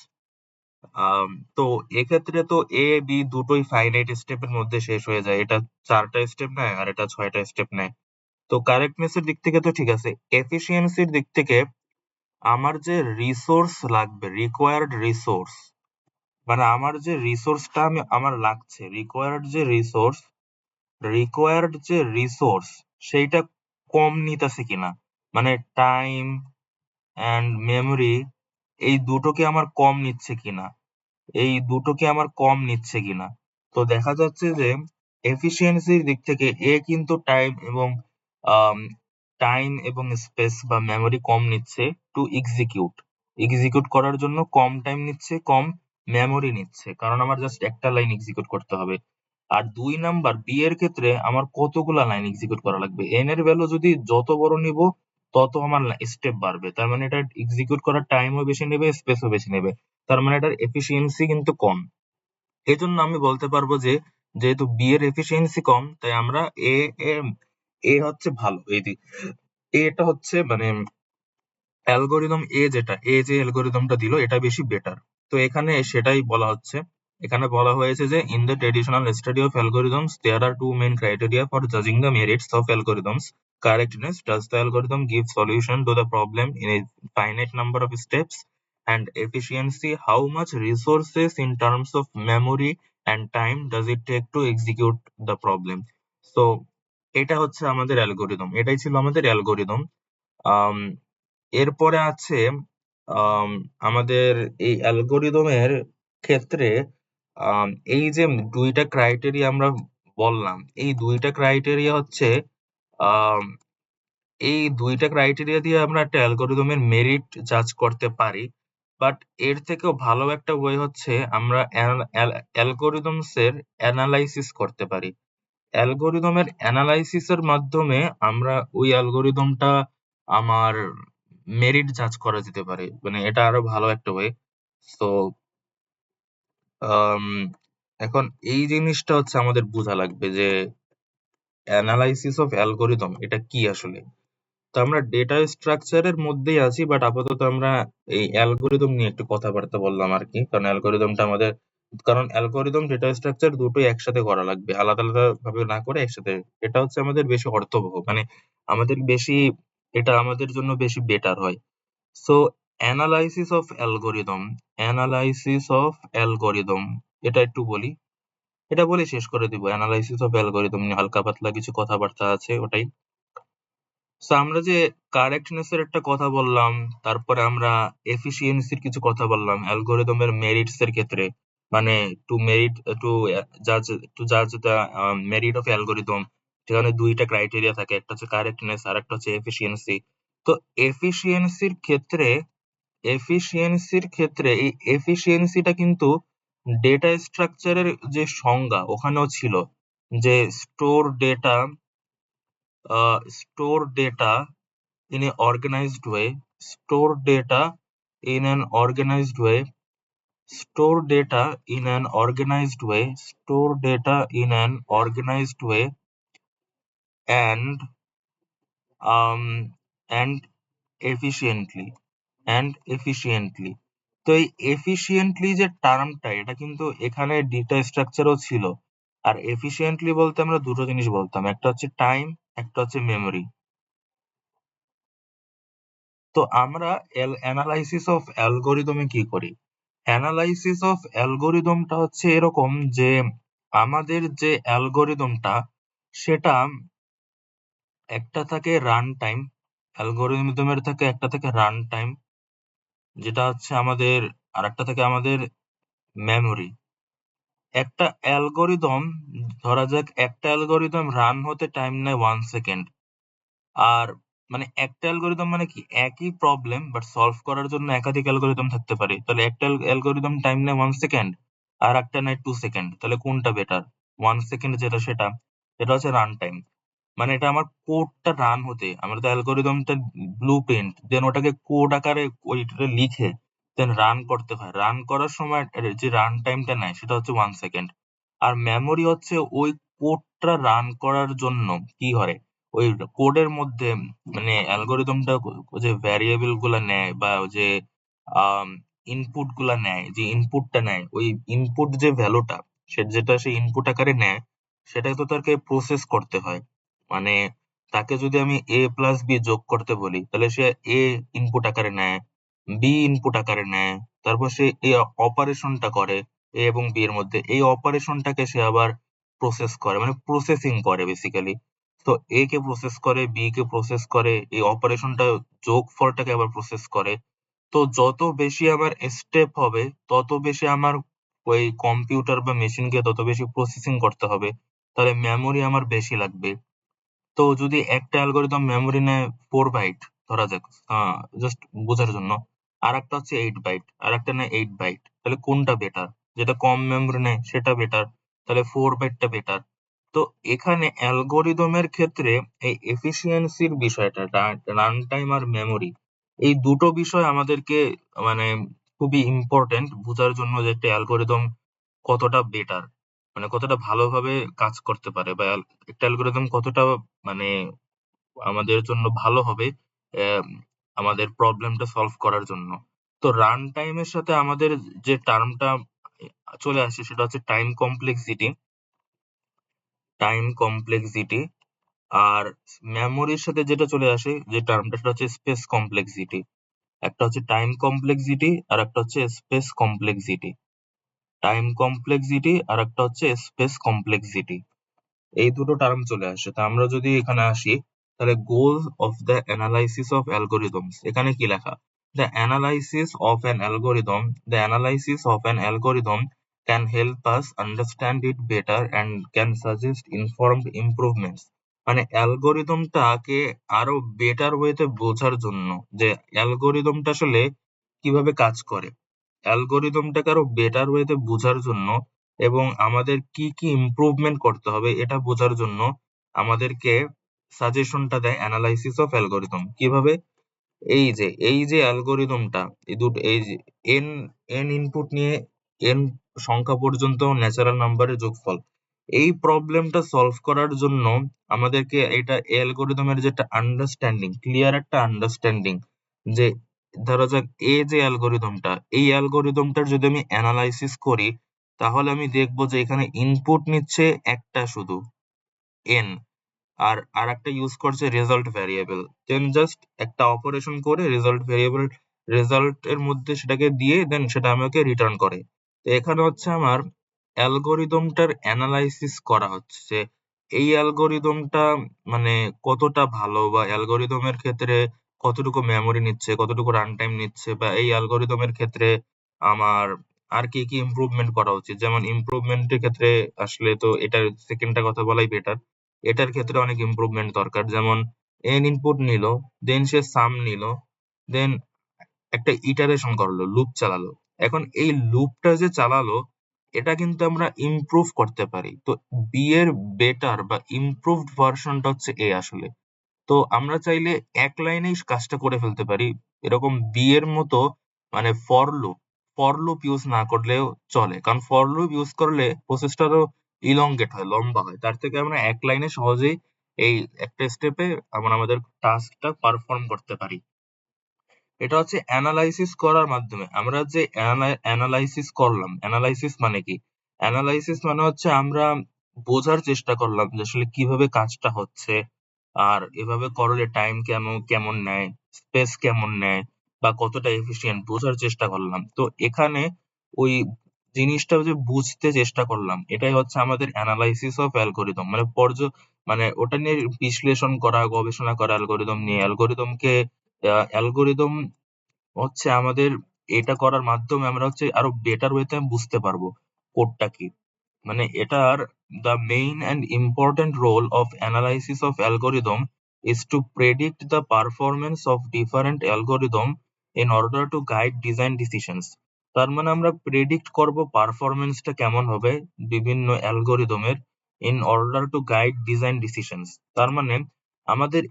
তো এক্ষেত্রে তো এ বি দুটোই ফাইনাইট স্টেপের মধ্যে শেষ হয়ে যায়, এটা 4টা স্টেপ নেয় আর এটা 6টা স্টেপ নেয়। তো কারেক্টনেস এর দিক থেকে তো ঠিক আছে। এফিসিয়েন্সির দিক থেকে আমার যে রিসোর্স লাগবে, রিকোয়ার্ড রিসোর্স, মানে আমার যে রিসোর্সটা আমার লাগছে, রিকোয়ার্ড যে রিসোর্স সেইটা কম নিতেছে কিনা, মানে টাইম অ্যান্ড মেমরি, এই দুটোকে আমার কম নিচ্ছে কিনা, তো দেখা যাচ্ছে যে এফিসিয়েন্সির দিক থেকে এ কিন্তু টাইম এবং স্পেস বা মেমরি কম নিচ্ছে টু এক্সিকিউট করার জন্য, কম টাইম নিচ্ছে, কম মেমরি নিচ্ছে, কারণ আমার জাস্ট একটা লাইন এক্সিকিউট করতে হবে। আর 2 নাম্বার বি এর ক্ষেত্রে আমার কতগুলা লাইন এক্সিকিউট করা লাগবে, এন এর ভ্যালু যদি যত বড় নিব তত আমার স্টেপ বাড়বে, তার মানে এটা এক্সিকিউট করার টাইমও বেশি নেবে, স্পেসও বেশি নেবে, তার মানে এটার এফিসিয়েন্সি কিন্তু কম। এজন্য আমি বলতে পারবো যে যেহেতু বি এর এফিসিয়েন্সি কম, তাই আমরা এ এ হচ্ছে ভালো। এটা হচ্ছে মানে অ্যালগোরিদম যে অ্যালগোরিদমটা দিল এটা বেশি বেটার। তো এখানে সেটাই বলা হচ্ছে। এখানে বলা হয়েছে যে in the traditional study of algorithms there are two main criteria for জাজিং the merits of algorithms. Correctness, does the algorithm give solution to the problem in a finite number of steps? And efficiency, how much resources in terms of memory and time does it take to execute the problem? So এটা হচ্ছে আমাদের algorithm, এটাই ছিল আমাদের algorithm. এরপরে আছে আম আমাদের এই অ্যালগরিদমের ক্ষেত্রে আম এই যে ২ টা ক্রাইটেরিয়া আমরা বললাম, এই ২ টা ক্রাইটেরিয়া হচ্ছে আম এই ২ টা ক্রাইটেরিয়া দিয়ে আমরা একটা অ্যালগরিদমের মেরিট জাজ করতে পারি। বাট এর থেকেও ভালো একটা ওয়ে হচ্ছে আমরা অ্যালগরিদমস এর এনালাইসিস করতে পারি। অ্যালগরিদমের অ্যানালাইসিসের মাধ্যমে আমরা ওই অ্যালগরিদমটা আমার মেরিট জাজ করা যেতে পারে, মানে এটা আরো ভালো একটা ওয়ে। তো এখন এই জিনিসটা হচ্ছে আমাদের বোঝা লাগবে যে অ্যানালাইসিস অফ অ্যালগরিদম এটা কি আসলে। তো আমরা ডেটা স্ট্রাকচারের মধ্যেই আছি, বাট আপাতত আমরা এই অ্যালগরিদম নিয়ে একটু কথাবার্তা বললাম আর কি, কারণ অ্যালগরিদম ডেটা স্ট্রাকচার দুটোই একসাথে করা লাগবে, আলাদা আলাদা ভাবে না করে একসাথে। এটা হচ্ছে আমাদের বেশি অর্থবহ, মানে আমাদের বেশি, এটা আমাদের জন্য বেশি বেটার হয়। সো অ্যানালাইসিস অফ অ্যালগরিদম এটা একটু বলি, এটা বলে শেষ করে দিব। অ্যানালাইসিস অফ অ্যালগরিদম নিয়ে হালকা পাতলা কিছু কথাবার্তা আছে, ওটাই। সো আমরা যে কারেক্টনেস এর একটা কথা বললাম, তারপরে আমরা এফিসিয়েন্সির কিছু কথা বললাম অ্যালগরিদমের মেরিটস এর ক্ষেত্রে, মানে টু জাজ টু জাজ দ্য মেরিট অফ অ্যালগরিদম, সেখানে দুইটা ক্রাইটেরিয়া থাকে, একটা হচ্ছে কারেক্টনেস আর একটা হচ্ছে এফিসিয়েন্সি। তো এফিসিয়েন্সির ক্ষেত্রে এই এফিসিয়েন্সিটা কিন্তু ডেটা স্ট্রাকচারের যে সংজ্ঞা ওখানেও ছিল, যে store data in a organized way, store data in an organized way, store data in an organized way, store data in an organized way, and um and efficiently and efficiently। তো এই efficiently যে টার্মটা, এটা কিন্তু এখানে data স্ট্রাকচারও ছিল। আর efficiently বলতে আমরা দুটো জিনিস বলতাম, একটা হচ্ছে টাইম, একটা হচ্ছে মেমোরি। তো আমরা অ্যানালাইসিস অফ অ্যালগরিদমে কি করি? অ্যানালাইসিস অফ অ্যালগরিদমটা হচ্ছে এরকম যে আমাদের যে অ্যালগরিদমটা, সেটা একটা থাকে রান টাইম, অ্যালগরিদমের থাকে একটা থাকে রান টাইম, যেটা হচ্ছে আমাদের, আর একটা থাকে আমাদের মেমোরি। একটা অ্যালগরিদম, ধরা যাক একটা অ্যালগরিদম রান হতে টাইম নেয় 1 সেকেন্ড। আর মানে একটা অ্যালগরিদম মানে কি, একই প্রবলেম বাট সলভ করার জন্য একাধিক অ্যালগরিদম থাকতে পারে। তাহলে একটা অ্যালগরিদম টাইম নেয় 1 সেকেন্ড, আর একটা নেয় 2 সেকেন্ড। তাহলে কোনটা বেটার? 1 সেকেন্ড যেটা, সেটা হচ্ছে রান টাইম। মানে এটা আমার কোডটা রান হতে, আমার তো অ্যালগরিদমটা ব্লু প্রিন্ট, দেন ওটাকে কোড আকারে ওইটা লিখে দেন রান করতে হয়। রান করার সময় যে রান টাইমটা নেয় সেটা হচ্ছে 1 সেকেন্ড। আর মেমোরি হচ্ছে ওই কোডটা রান করার জন্য কি হয়, ওই কোডের মধ্যে মানে অ্যালগরিদমটা যে ভ্যারিয়েবল গুলা নেয় বা যে ইনপুট গুলা নেয়, যে ইনপুটটা নেয়, ওই ইনপুট যে ভ্যালুটা, যেটা সে ইনপুট আকারে নেয়, সেটা তো তাকে প্রসেস করতে হয়। মানে তাকে যদি আমি a প্লাস b যোগ করতে বলি, তাহলে সে a ইনপুট আকারে নেয়, b ইনপুট আকারে নেয়, তারপর সে এই অপারেশনটা করে a এবং b এর মধ্যে। এই অপারেশনটাকে সে আবার প্রসেস করে, মানে প্রসেসিং করে বেসিক্যালি। তো a কে প্রসেস করে, b কে প্রসেস করে, এই অপারেশনটা যোগফলটাকে আবার প্রসেস করে। তো যত বেশি আমার স্টেপ হবে, তত বেশি আমার ওই কম্পিউটার বা মেশিনকে তত বেশি প্রসেসিং করতে হবে। তাহলে মেমোরি আমার বেশি লাগবে। তো যদি একটা অ্যালগরিদম মেমোরি নেয় 4 বাইট, ধরা যাক, জাস্ট বোঝার জন্য, আর একটা হচ্ছে 8 বাইট, আর একটা নেয় 8 বাইট, তাহলে কোনটা বেটার? যেটা কম মেমোরি নেয় সেটা বেটার, তাহলে 4 বাইটটা বেটার। তো এখানে অ্যালগরিদমের ক্ষেত্রে এই এফিসিয়েন্সির বিষয়টা, রান টাইম আর মেমোরি, এই দুটো বিষয় আমাদেরকে মানে খুবই ইম্পর্টেন্ট বোঝার জন্য যে একটা অ্যালগরিদম কতটা বেটার, মানে কতটা ভালোভাবে কাজ করতে পারে, বা একটা অ্যালগরিদম কতটা মানে আমাদের জন্য ভালো হবে আম, আমাদের প্রবলেমটা সলভ করার জন্য। তো রান টাইমের সাথে আমাদের যে টার্মটা চলে আসে সেটা হচ্ছে টাইম কমপ্লেক্সিটি। আর মেমোরির সাথে যেটা চলে আসে যে টার্মটা, সেটা হচ্ছে স্পেস কমপ্লেক্সিটি। একটা হচ্ছে টাইম কমপ্লেক্সিটি আর একটা হচ্ছে স্পেস কমপ্লেক্সিটি। আর একটা হচ্ছে স্পেস কমপ্লেক্সিটি। এই দুটো টার্ম চলে আসে। তা আমরা যদি এখানে আসি, তাহলে goal of the analysis of algorithms, এখানে কি লেখা? The analysis of an algorithm the analysis of an algorithm can help us understand it better and can suggest informed improvements. মানে অ্যালগোরিদমটাকে আরো বেটার ওয়েতে বোঝার জন্য, যে অ্যালগোরিদমটা আসলে কিভাবে কাজ করে, অ্যালগোরিদমটাকে আরো বেটার ওয়েতে বোঝার জন্য এবং আমাদের কি কি ইমপ্রুভমেন্ট করতে হবে এটা বোঝার জন্য আমাদেরকে সাজেশনটা দেয় অ্যানালাইসিস অফ অ্যালগোরিদম। কিভাবে? এই যে অ্যালগোরিদমটা, এই যে এন এন ইনপুট নিয়ে এন সংখ্যা পর্যন্ত ন্যাচারাল নাম্বারের যোগফল, এই প্রবলেমটা সলভ করার জন্য আমাদেরকে এটা অ্যালগোরিদমের যে একটা আন্ডারস্ট্যান্ডিং, ক্লিয়ার একটা আন্ডারস্ট্যান্ডিং, যে ধরা যাক যে অ্যালগোরিদমটা, এই অ্যালগোরিদমটার যদি আমি অ্যানালাইসিস করি, তাহলে আমি দেখবো যে এখানে ইনপুট নিচ্ছে একটা শুধু এন, আর আরেকটা ইউজ করছে রেজাল্ট ভ্যারিয়েবল। দেন জাস্ট একটা অপারেশন করে রেজাল্ট ভ্যারিয়েবল, রেজাল্ট এর মধ্যে সেটাকে দিয়ে দেন সেটা আমাকে রিটার্ন করে। তো এখানে হচ্ছে আমার অ্যালগোরিদমটার অ্যানালাইসিস করা হচ্ছে যে এই অ্যালগোরিদমটা মানে কতটা ভালো, বা অ্যালগোরিদমের ক্ষেত্রে কতটুকু মেমোরি নিচ্ছে, কতটুকু রান টাইম নিচ্ছে, বা এই অ্যালগোরিদমের ক্ষেত্রে আমার আর কি কি ইমপ্রুভমেন্ট করা উচিত। যেমন ইমপ্রুভমেন্টের ক্ষেত্রে আসলে তো এটার সেকেন্ডটা কথা বলাই বেটার। এটার ক্ষেত্রে অনেক ইমপ্রুভমেন্ট দরকার। যেমন n ইনপুট নিল, দেন সে সাম নিল, দেন একটা ইটারেশন করলো, লুপ চালালো। এখন এই লুপটা যে চালালো, এটা কিন্তু আমরা ইমপ্রুভ করতে পারি। তো বি এর বেটার বা ইমপ্রুভড ভার্সনটা হচ্ছে এ আসলে। তো আমরা চাইলে এক লাইনেই কাজটা করে ফেলতে পারি। এরকম বি এর মতো মানে ফর লুপ ইউজ না করলেও চলে। কারণ ফর লুপ ইউজ করলে প্রসেসটা আরো ইলংগেট হয়, লম্বা হয়। তার থেকে আমরা এক লাইনে সহজেই এই একটা স্টেপে আমরা আমাদের টাস্কটা পারফর্ম করতে পারি। এটা হচ্ছে অ্যানালাইসিস করার মাধ্যমে। আমরা যে অ্যানালাইসিস করলাম, অ্যানালাইসিস মানে কি? অ্যানালাইসিস মানে হচ্ছে আমরা বোঝার চেষ্টা করলাম যে আসলে কিভাবে কাজটা হচ্ছে, আর এভাবে করলে টাইম কেমন নেয়, স্পেস কেমন নেয়, বা কতটা এফিশিয়েন্ট বোঝার চেষ্টা করলাম। তো এখানে ওই জিনিসটা যে বুঝতে চেষ্টা করলাম, এটাই হচ্ছে আমাদের অ্যানালাইসিস অফ অ্যালগরিদম। মানে মানে ওটা নিয়ে বিশ্লেষণ করা, গবেষণা করা অ্যালগরিদম নিয়ে। অ্যালগরিদম হচ্ছে আমাদের এটা করার মাধ্যমে আমরা হচ্ছে আরো বেটার ওয়েতে বুঝতে পারবো কোডটা কি। মানে এটার the main and important role of analysis of algorithm is to predict the performance of different algorithm in order to guide design decisions. তার মানে আমরা প্রেডিক্ট করব পারফরমেন্সটা কেমন হবে বিভিন্ন অ্যালগোরিদমের, in order to guide design decisions। তার মানে আমাদের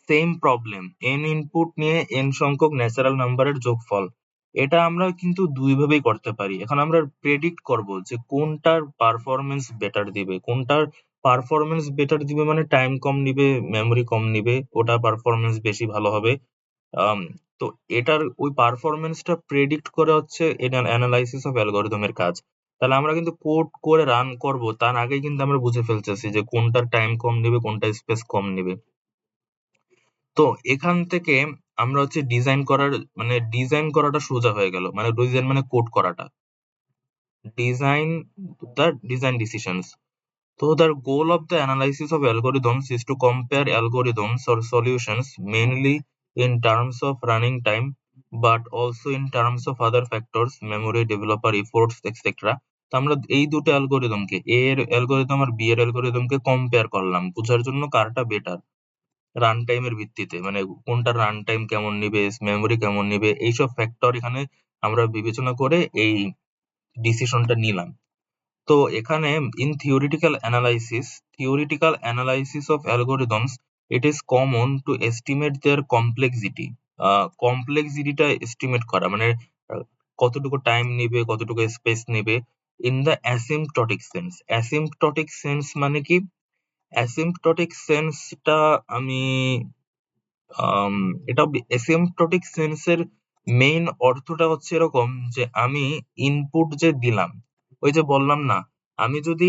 সেম প্রবলেম, n ইনপুট নিয়ে n সংখ্যক ন্যাচারাল নাম্বারের যোগফল, এটা আমরা কিন্তু দুই ভাবেই করতে পারি। এখন আমরা প্রেডিক্ট করব যে কোনটার পারফরমেন্স বেটার দিবে, কোনটার পারফরমেন্স বেটার দিবে মানে টাইম কম নিবে, মেমোরি কম নিবে, ওটা পারফরমেন্স বেশি ভালো হবে। আম, তো এটার ওই পারফরমেন্সটা প্রেডিক্ট করে হচ্ছে এটা অ্যানালাইসিস অফ অ্যালগরিদমের কাজ। তাহলে আমরা কিন্তু কোড করে রান করব তার আগেই কিন্তু আমরা বুঝে ফেলতেছি যে কোনটার টাইম কম নিবে, কোনটা স্পেস কম নিবে। তো এখান থেকে আমরা হচ্ছে ডিজাইন করাটা সোজা হয়ে গেল। মানে ডিজাইন মানে কোড করাটা। Design decisions. So the goal of the analysis of algorithms is to compare algorithms or solutions mainly in terms of running time, but also in terms of other factors, memory, developer efforts, etc. তো আমরা এই দুটো অ্যালগোরিদমকে, এ এর algorithm আর B এর অ্যালগোরিদমকে compare করলাম বোঝার জন্য কারটা better run টাইমের ভিত্তিতে। মানে কোনটা রান টাইম কেমন নিবে, মেমোরি কেমন নিবে, এইসব ফ্যাক্টর এখানে আমরা বিবেচনা করে এই ডিসিশনটা নিলাম। তো এখানে in theoretical analysis of algorithms, it is common to estimate their complexity। কমপ্লেক্সিটিটা এস্টিমেট করা মানে আহ, কতটুকু টাইম নিবে, কতটুকু স্পেস নিবে in the asymptotic sense. Asymptotic sense মানে কি? অ্যাসিম্পটোটিক সেন্সটা আমি আম এটা অ্যাসিম্পটোটিক সেন্সের মেইন অর্থটা হচ্ছে এরকম যে আমি ইনপুট যে দিলাম, ওই যে বললাম না, আমি যদি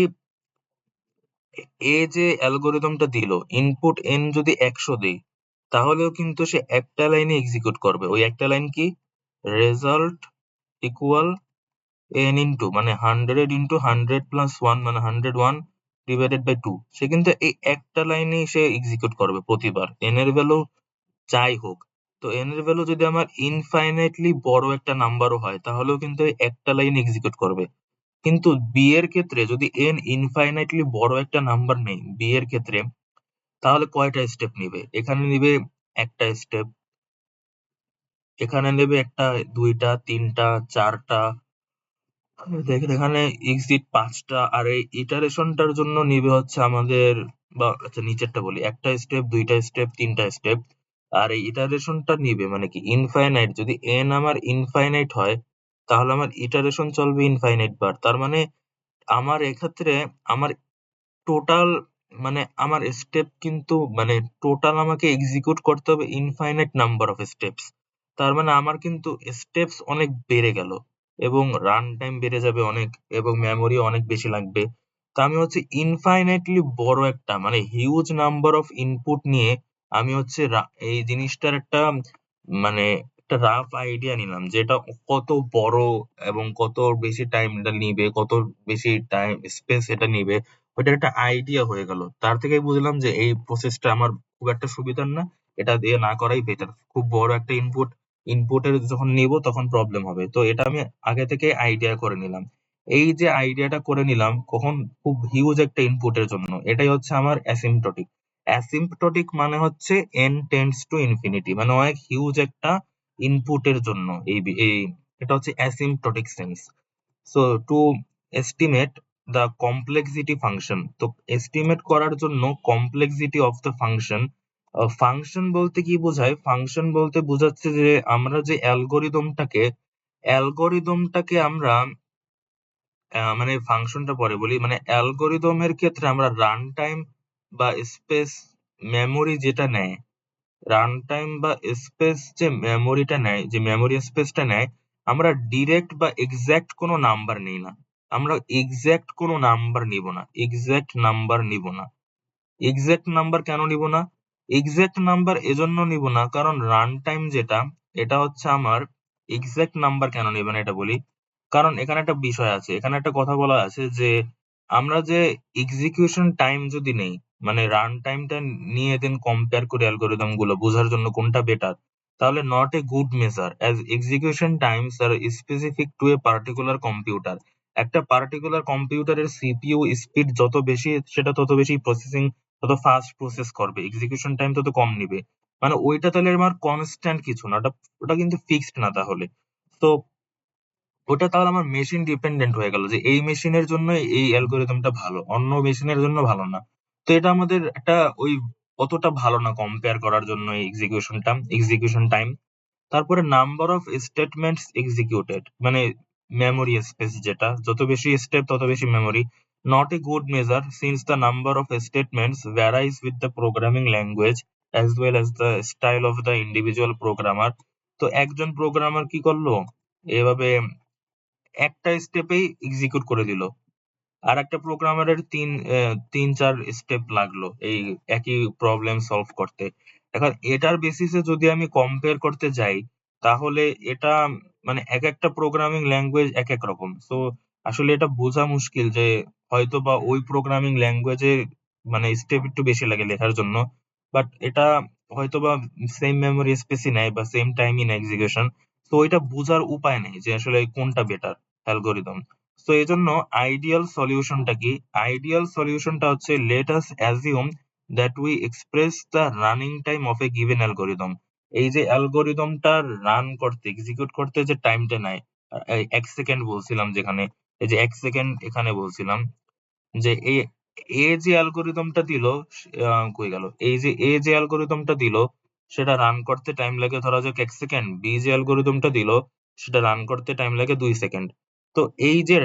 যে অ্যালগরিদমটা দিল, ইনপুট n যদি 100 দেই, তাহলেও কিন্তু সে একটা লাইনে এক্সিকিউট করবে। ওই একটা লাইন কি? রেজাল্ট ইকুয়াল n ইনটু মানে 100 ইনটু 100 প্লাস 1 মানে 101 ডিভাইডেড বাই 2। সে কিন্তু এই একটা লাইনেই সে এক্সিকিউট করবে প্রতিবার। n এর ভ্যালু যাই হোক। তো n এর ভ্যালু যদি আমার ইনফাইনাইটলি বড় একটা নাম্বারও হয়, তাহলেও কিন্তু এই একটা লাইন এক্সিকিউট করবে। কিন্তু বি এর ক্ষেত্রে যদি n ইনফাইনাইটলি বড় একটা নাম্বার নেই বি এর ক্ষেত্রে, তাহলে কয়টা স্টেপ নিবে? এখানে নিবে একটা স্টেপ, এখানে নেবে একটা, দুইটা, তিনটা, চারটা, দেখেন এখানে এক্সিট 5টা, আর এই ইটারেশনটার জন্য নিবে হচ্ছে আমাদের, বা আচ্ছা নিচেরটা বলি, 1টা স্টেপ, 2টা স্টেপ, 3টা স্টেপ। আর এই ইটারেশনটা নিবে মানে কি ইনফাইনাইট, যদি n আমার ইনফাইনাইট হয় তাহলে আমার ইটারেশন চলবে ইনফাইনাইট বার। তার মানে আমার এক্ষেত্রে আমার টোটাল, মানে আমার স্টেপ কিন্তু মানে টোটাল আমাকে এক্সিকিউট করতে হবে ইনফাইনাইট নাম্বার অফ স্টেপস। তার মানে আমার কিন্তু স্টেপস অনেক বেড়ে গেল, এবং রান টাইম বেড়ে যাবে অনেক, এবং মেমোরি অনেক বেশি লাগবে। তা আমি হচ্ছে ইনফাইনাইটলি বড় একটা মানে হিউজ নাম্বার অফ ইনপুট নিয়ে আমি হচ্ছে এই জিনিসটার একটা মানে একটা রাফ আইডিয়া নিলাম যে এটা কত বড় এবং কত বেশি টাইম এটা নিবে, কত বেশি টাইম স্পেস এটা নিবে, ওইটার একটা আইডিয়া হয়ে গেল। তার থেকেই বুঝলাম যে এই প্রসেসটা আমার খুব একটা সুবিধার না, এটা দিয়ে না করাই বেটার। খুব বড় একটা ইনপুটের যখন নিব তখন প্রবলেম হবে। তো এটা আমি আগে থেকে আইডিয়া করে নিলাম। এই যে আইডিয়াটা করে নিলাম কখন, খুব হিউজ একটা ইনপুটের জন্য, এটাই হচ্ছে আমার অ্যাসিম্পটোটিক। অ্যাসিম্পটোটিক মানে হচ্ছে n টেন্ডস টু ইনফিনিটি, মানে অনেক হিউজ একটা ইনপুটের জন্য এই এটা হচ্ছে asymptotic sense. So to estimate the complexity function, তো এস্টিমেট করার জন্য complexity of the function. Function বলতে কি বোঝায়? ফাংশন বলতে বোঝাচ্ছে যে আমরা যে অ্যালগরিদমটাকে আমরা মানে ফাংশনটা পরে বলি, মানে অ্যালগরিদমের ক্ষেত্রে আমরা রান টাইম বা স্পেস মেমোরি যেটা নেয়, রান টাইম বা স্পেস যে মেমোরিটা নেয়, যে মেমোরি স্পেসটা নেয়, আমরা ডিরেক্ট বা এক্সাক্ট কোনো নাম্বার নেই না। আমরা এক্সাক্ট কোনো নাম্বার নিব না, এক্সাক্ট নাম্বার নিব না। এক্সাক্ট নাম্বার কেন নিব না? এক্সাক্ট নাম্বার এজন্য নিব না কারণ রান টাইম যেটা, এটা হচ্ছে আমার এক্সাক্ট নাম্বার কেন নিবে না এটা বলি। কারণ এখানে একটা বিষয় আছে, এখানে একটা কথা বলা আছে যে আমরা যে এক্সিকিউশন টাইম যদি নেই, মানে রান টাইমটা নিয়ে দেন কম্পেয়ার করি অ্যালগরিদম গুলো বোঝার জন্য কোনটা বেটার, তাহলে not a good measure as execution times আর specific to a particular computer. একটা পার্টিকুলার কম্পিউটারের সিপিইউ স্পিড যত বেশি, সেটা তত বেশি প্রসেসিং, তত ফাস্ট প্রসেস করবে, এক্সিকিউশন টাইম তত কম নিবে। মানে ওইটা তাহলে আমার কনস্ট্যান্ট কিছু না, ওটা ওটা কিন্তু ফিক্সড না তাহলে। তো ওটা তাহলে আমার মেশিন ডিপেন্ডেন্ট হয়ে গেল যে এই মেশিনের জন্য এই অ্যালগরিদমটা ভালো, অন্য মেশিনের জন্য ভালো না। তো এটা আমাদের একটা ওই অতটা ভালো না কম্পেয়ার করার জন্য এই এক্সিকিউশন টাইম। তারপরে নাম্বার অফ স্টেটমেন্টস এক্সিকিউটেড, মানে মেমোরি স্পেস, যেটা যত বেশি স্টেপ তত বেশি memory. Not a good measure since the number of statements ভ্যারাইজ with the programming language as well as the style of the individual programmer. তো একজন programmer কি করলো, এভাবে একটা স্টেপেই এক্সিকিউট করে দিল, আর একটা প্রোগ্রামারের ৩-৪ স্টেপ লাগলো এই একই প্রবলেম সলভ করতে। এখন এটার বেসিসে যদি আমি কম্পেয়ার করতে যাই, তাহলে এটা মানে একেকটা প্রোগ্রামিং ল্যাঙ্গুয়েজ একেক রকম। সো আসলে এটা বোঝা মুশকিল যে হয়তোবা ওই প্রোগ্রামিং ল্যাঙ্গুয়েজে মানে স্টেপ একটু বেশি লাগে লেখার জন্য। বাট এটা হয়তোবা সেম মেমোরি স্পেসই নেয় বা সেম টাইমই নেয় এক্সিকিউশন। তো ওইটা বোঝার উপায় নেই যে আসলে কোনটা বেটার অ্যালগরিদম। তো এজন্য আইডিয়াল সলিউশনটা কি? আইডিয়াল সলিউশনটা হচ্ছে let us assume that we express the running time of a given algorithm. এই যে অ্যালগরিদমটা রান করতে, এক্সিকিউট করতে যে টাইমটা নেয়, এই ১ সেকেন্ড বলছিলাম যেখানে, এই যে ১ সেকেন্ড এখানে বলছিলাম যে এ যে অ্যালগরিদমটা দিল, কই গেল? এই যে এ যে অ্যালগরিদমটা দিল সেটা রান করতে টাইম লাগে ধরা যাক ১ সেকেন্ড। বি যে অ্যালগরিদমটা দিল সেটা রান করতে টাইম লাগে ২ সেকেন্ড। তো এই যে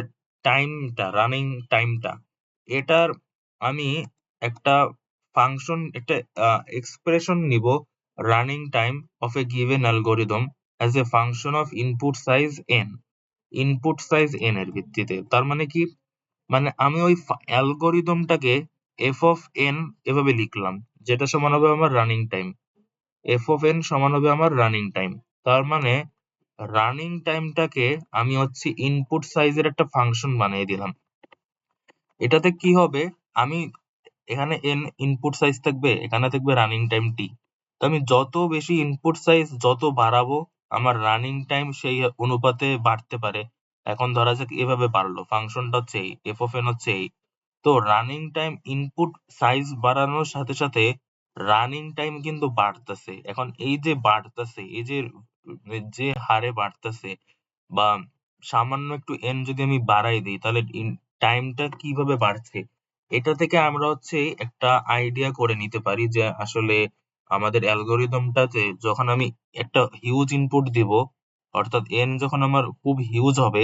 টাইমটা, রানিং টাইমটা, এটার আমি একটা ফাংশন, একটা এক্সপ্রেশন নিব, running time of a given algorithm as a function of input size n, input size n এর ভিত্তিতে। তার মানে কি? মানে আমি ওই অ্যালগরিদমটাকে এফ অফ এন এভাবে লিখলাম, যেটা সমান হবে আমার running time. F of N সমান হবে আমার রানিং টাইম। তার মানে রানিং টাইমটাকে আমি হচ্ছে ইনপুট সাইজের একটা ফাংশন বানিয়ে দিলাম। এটাতে কি হবে, আমি এখানে এন ইনপুট সাইজ থাকবে, এখানে থাকবে রানিং টাইম টি। তো আমি যত বেশি ইনপুট সাইজ যত বাড়াবো, আমার রানিং টাইম সেই অনুপাতে বাড়তে পারে। এখন ধরা যাক এভাবে বাড়লো, ফাংশনটা হচ্ছে এই, এফ অফ এন হচ্ছে এই। তো রানিং টাইম ইনপুট সাইজ বাড়ানোর সাথে সাথে রানিং টাইম কিন্তু বাড়তেছে। এখন এই যে বাড়তেছে, এই যে যে হারে বাড়তেছে বা সামান্য একটু n যদি আমি বাড়াই দিই তাহলে টাইমটা কিভাবে বাড়ছে, এটা থেকে আমরা হচ্ছে একটা আইডিয়া করে নিতে পারি যে আসলে আমাদের অ্যালগরিদমটাতে যখন আমি একটা হিউজ ইনপুট দিব, অর্থাৎ n যখন আমার খুব হিউজ হবে,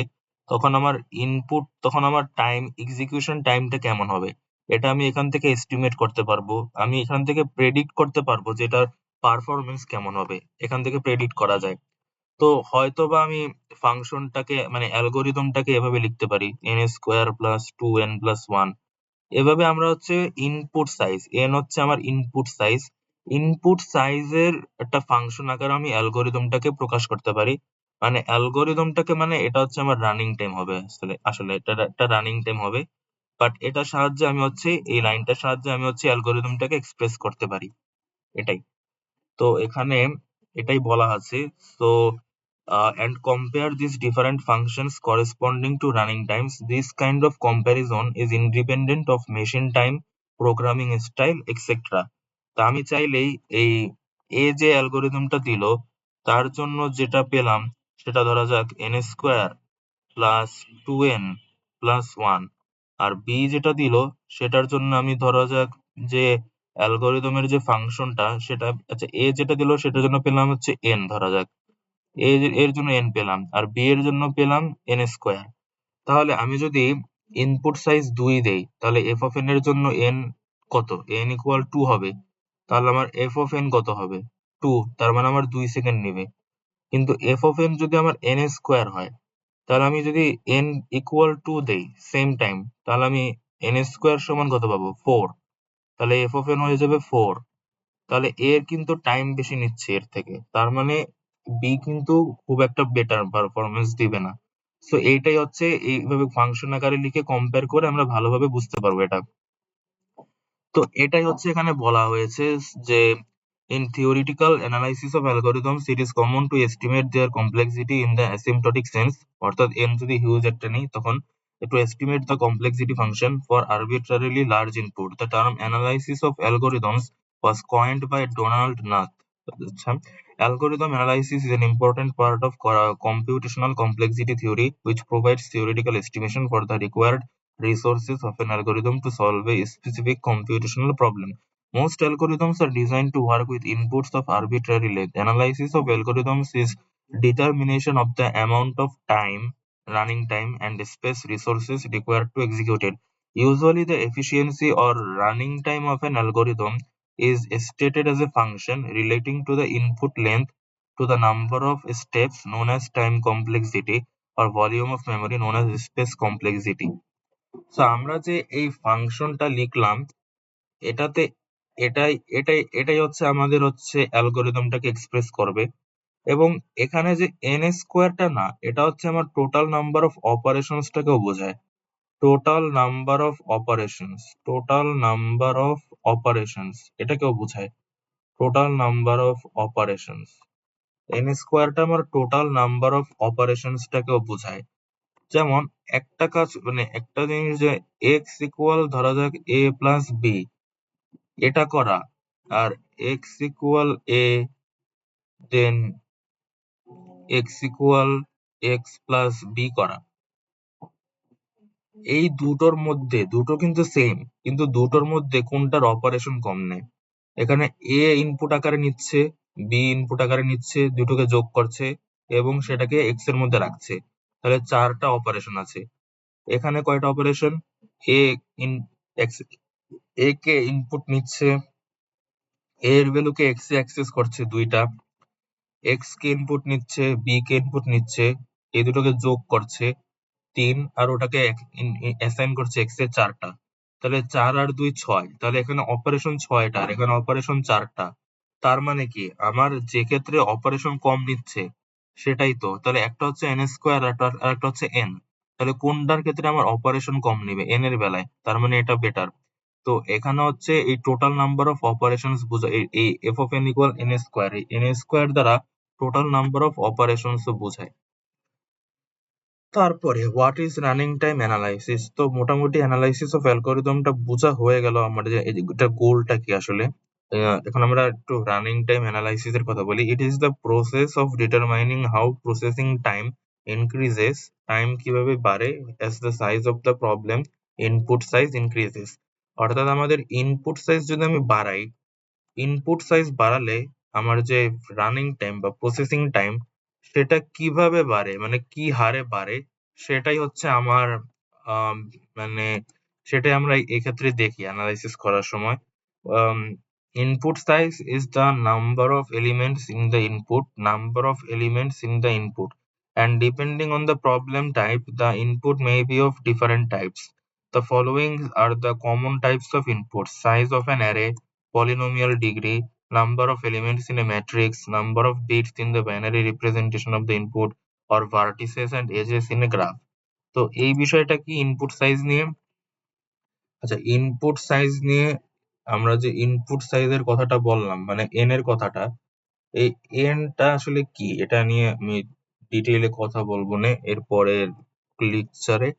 তখন আমার টাইম এক্সিকিউশন টাইমটা কেমন হবে, এটা আমি এখান থেকে এস্টিমেট করতে পারবো। আমি এখান থেকে প্রেডিক্ট করতে পারবো যে এটার পারফরমেন্স কেমন হবে, এখান থেকে প্রেডিক্ট করা যায়। তো হয়তোবা আমি ফাংশনটাকে মানে অ্যালগরিদমটাকে এভাবে লিখতে পারি, n square plus 2n plus 1। এভাবে আমরা হচ্ছে ইনপুট সাইজ, n হচ্ছে আমার ইনপুট সাইজ, ইনপুট সাইজের একটা ফাংশন আকারে আমি অ্যালগরিদমটাকে প্রকাশ করতে পারি। মানে অ্যালগরিদমটাকে মানে এটা হচ্ছে আমার রানিং টাইম হবে, আসলে আসলে এটা একটা রানিং টাইম হবে। বাট এটার সাহায্যে আমি হচ্ছে এই লাইনটার সাহায্যে আমি হচ্ছে অ্যালগরিদমটাকে এক্সপ্রেস করতে পারি, এটাই। তো এখানে এটাই বলা আছে। So and compare these different functions corresponding to running times. This kind of comparison is independent of machine time, programming style, etc. তা আমি চাইলেই এই যে অ্যালগরিদমটা দিল তার জন্য যেটা পেলাম সেটা ধরা যাক n square plus 2n plus 1, আর বি যেটা দিল সেটার জন্য আমি ধরা যাক যে অ্যালগরিদমের যে ফাংশনটা সেটা, আচ্ছা এ যেটা দিল সেটার জন্য পেলাম হচ্ছে n, ধরা যাক এর জন্য n পেলাম, আর বি এর জন্য পেলাম n স্কোয়ার। তাহলে আমি যদি ইনপুট সাইজ 2 দেই তাহলে এফ অফ এন এর জন্য n কত, n ইকুয়াল 2 হবে। তাহলে আমার এফ অফ এন কত হবে, 2, তার মানে আমার 2 সেকেন্ড নেবে। কিন্তু এফ অফ এন যদি আমার n স্কোয়ার হয়, তাহলে আমি যদি n ইকুয়াল 2 দেই সেম টাইম, তাহলে আমি n স্কোয়ার সমান কত পাবো, 4। তাহলে এফ অফ এন হয়ে যাবে 4। তাহলে এর কিন্তু টাইম বেশি নিচ্ছে এর থেকে, তার মানে বি কিন্তু খুব একটা বেটার পারফরমেন্স দিবে না। সো এইটাই হচ্ছে, এইভাবে ফাংশন আকারে লিখে কম্পেয়ার করে আমরা ভালোভাবে বুঝতে পারবো এটা। তো এটাই হচ্ছে এখানে বলা হয়েছে যে in theoretical analysis of algorithms it is common to estimate their complexity in the asymptotic sense, অর্থাৎ n যদি হিউজ একটা নেই তখন to estimate the complexity function for arbitrarily large input. The term analysis of algorithms was coined by Donald Knuth. আচ্ছা, algorithm analysis is an important part of computational complexity theory which provides theoretical estimation for the required resources of an algorithm to solve a specific computational problem. Most algorithms are designed to work with inputs of arbitrary length. Analysis of algorithms is determination of the amount of time, running time, and space resources required to execute it. Usually, the efficiency or running time of an algorithm is stated as a function relating to the input length to the number of steps known as time complexity or volume of memory known as space complexity. So আমরা যে এই ফাংশনটা লিখলাম এটাতে এটাই হচ্ছে আমাদের হচ্ছে অ্যালগরিদমটাকে এক্সপ্রেস করবে। এবং এখানে যে n স্কোয়ারটা না, এটা হচ্ছে আমার টোটাল নাম্বার অফ অপারেশনসটাকেও বোঝায়। Total number of operations, total number of operations এটাকেও বোঝায়। Total number of operations, n স্কোয়ারটা আমার টোটাল নাম্বার অফ অপারেশনসটাকেও বোঝায়। যেমন একটা কাজ মানে একটা জিনিস যে x ইকুয়াল ধরা যাক a প্লাস b, এটা করা, আর x equal a then x equal x plus b করা, এই দুটোর মধ্যে দুটো কিন্তু সেম, কিন্তু দুটোর মধ্যে কোনটার অপারেশন কম নেয়। এখানে a ইনপুট আকারে নিচ্ছে, b ইনপুট আকারে নিচ্ছে, দুটোকে যোগ করছে এবং সেটাকে x এর মধ্যে রাখছে। তাহলে 4টা অপারেশন আছে। এখানে কয়টা operation, a in x, a K input নিচ্ছে, a এর ভ্যালুকে x এ অ্যাক্সেস করছে 2টা, x কে ইনপুট নিচ্ছে, b কে ইনপুট নিচ্ছে, এই দুটোকে যোগ করছে 3, আর ওটাকে অ্যাসাইন করছে x এর 4টা। তাহলে 4 আর 2 6, তাহলে এখানে অপারেশন 6টা আর এখানে অপারেশন 4টা। তার মানে কি আমার যে ক্ষেত্রে অপারেশন কম নিচ্ছে সেটাই তো, তাহলে একটা হচ্ছে n স্কোয়ার আর একটা হচ্ছে n, তাহলে কোনটার ক্ষেত্রে আমার অপারেশন কম নিবে, n এর বেলায়, তার মানে এটা বেটার। তো এখানে হচ্ছে এই টোটাল নাম্বার অফ অপারেশনস বোঝায়, এই F of n equal N square, এই এন স্কোয়ার দ্বারা টোটাল নাম্বার অফ অপারেশনস বোঝায়। তারপরে what is running time analysis, তো মোটামুটি অ্যানালাইসিস অফ অ্যালগরিদমটা বোঝা হয়ে গেল আমাদের যে এটা গোলটা কি আসলে। এখন আমরা একটু রানিং টাইম অ্যানালাইসিস এর কথা বলি। It is the process of determining how processing time increases, time কিভাবে বাড়ে as the size of the problem input size increases। অর্থাৎ আমাদের input size যদি আমি বাড়াই, ইনপুট সাইজ বাড়ালে আমার যে রানিং টাইম বা প্রসেসিং টাইম সেটা কিভাবে বাড়ে, মানে কি হারে বাড়ে, সেটাই হচ্ছে আমার আম, মানে সেটাই আমরা এক্ষেত্রে দেখি অ্যানালাইসিস করার সময়। Input size is the number of elements in the input and depending on the problem type the input may be of different types. The following are the common types of inputs: size of an array, polynomial degree, number of elements in a matrix, number of bits in the binary representation of the input, or vertices and edges in a graph। তো এই বিষয়টা কি input size নিয়ে। আচ্ছা, input size নিয়ে আমরা যে input সাইজের কথাটা বললাম, মানে এন এর কথাটা, এই এনটা আসলে কি এটা নিয়ে আমি ডিটেইলে কথা বলবো না এর পরের লেকচারে।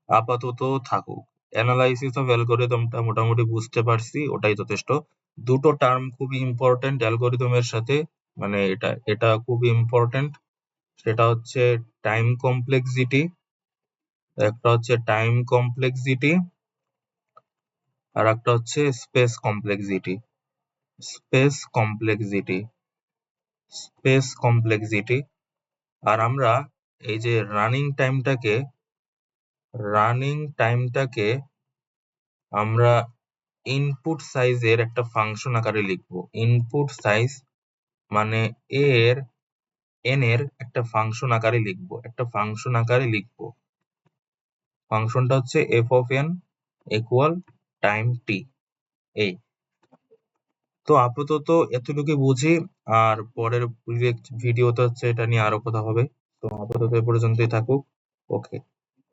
আপাতত থাকুক। অ্যানালাইসিস অফ অ্যালগরিদমটা মোটামুটি বুঝতে পারছি, ওটাই যথেষ্ট। দুটো টার্ম খুবই ইম্পর্টেন্ট অ্যালগরিদমের সাথে, মানে এটা এটা খুবই ইম্পর্টেন্ট। সেটা হচ্ছে টাইম কমপ্লেক্সিটি, একটা হচ্ছে টাইম কমপ্লেক্সিটি, আর একটা হচ্ছে space complexity. Space complexity, space complexity. আর আমরা এই যে রানিং টাইমটাকে আমরা ইনপুট সাইজের একটা ফাংশন আকারে লিখবো। ইনপুট সাইজ মানে এর এন এর একটা ফাংশন আকারে লিখবো। ফাংশনটা হচ্ছে f of n equal time t. এই তো আপাতত এতটুকু বুঝি, আর পরের ভিডিওতে হচ্ছে এটা নিয়ে আরো কথা হবে। তো আপাতত এ পর্যন্তই থাকুক। ওকে।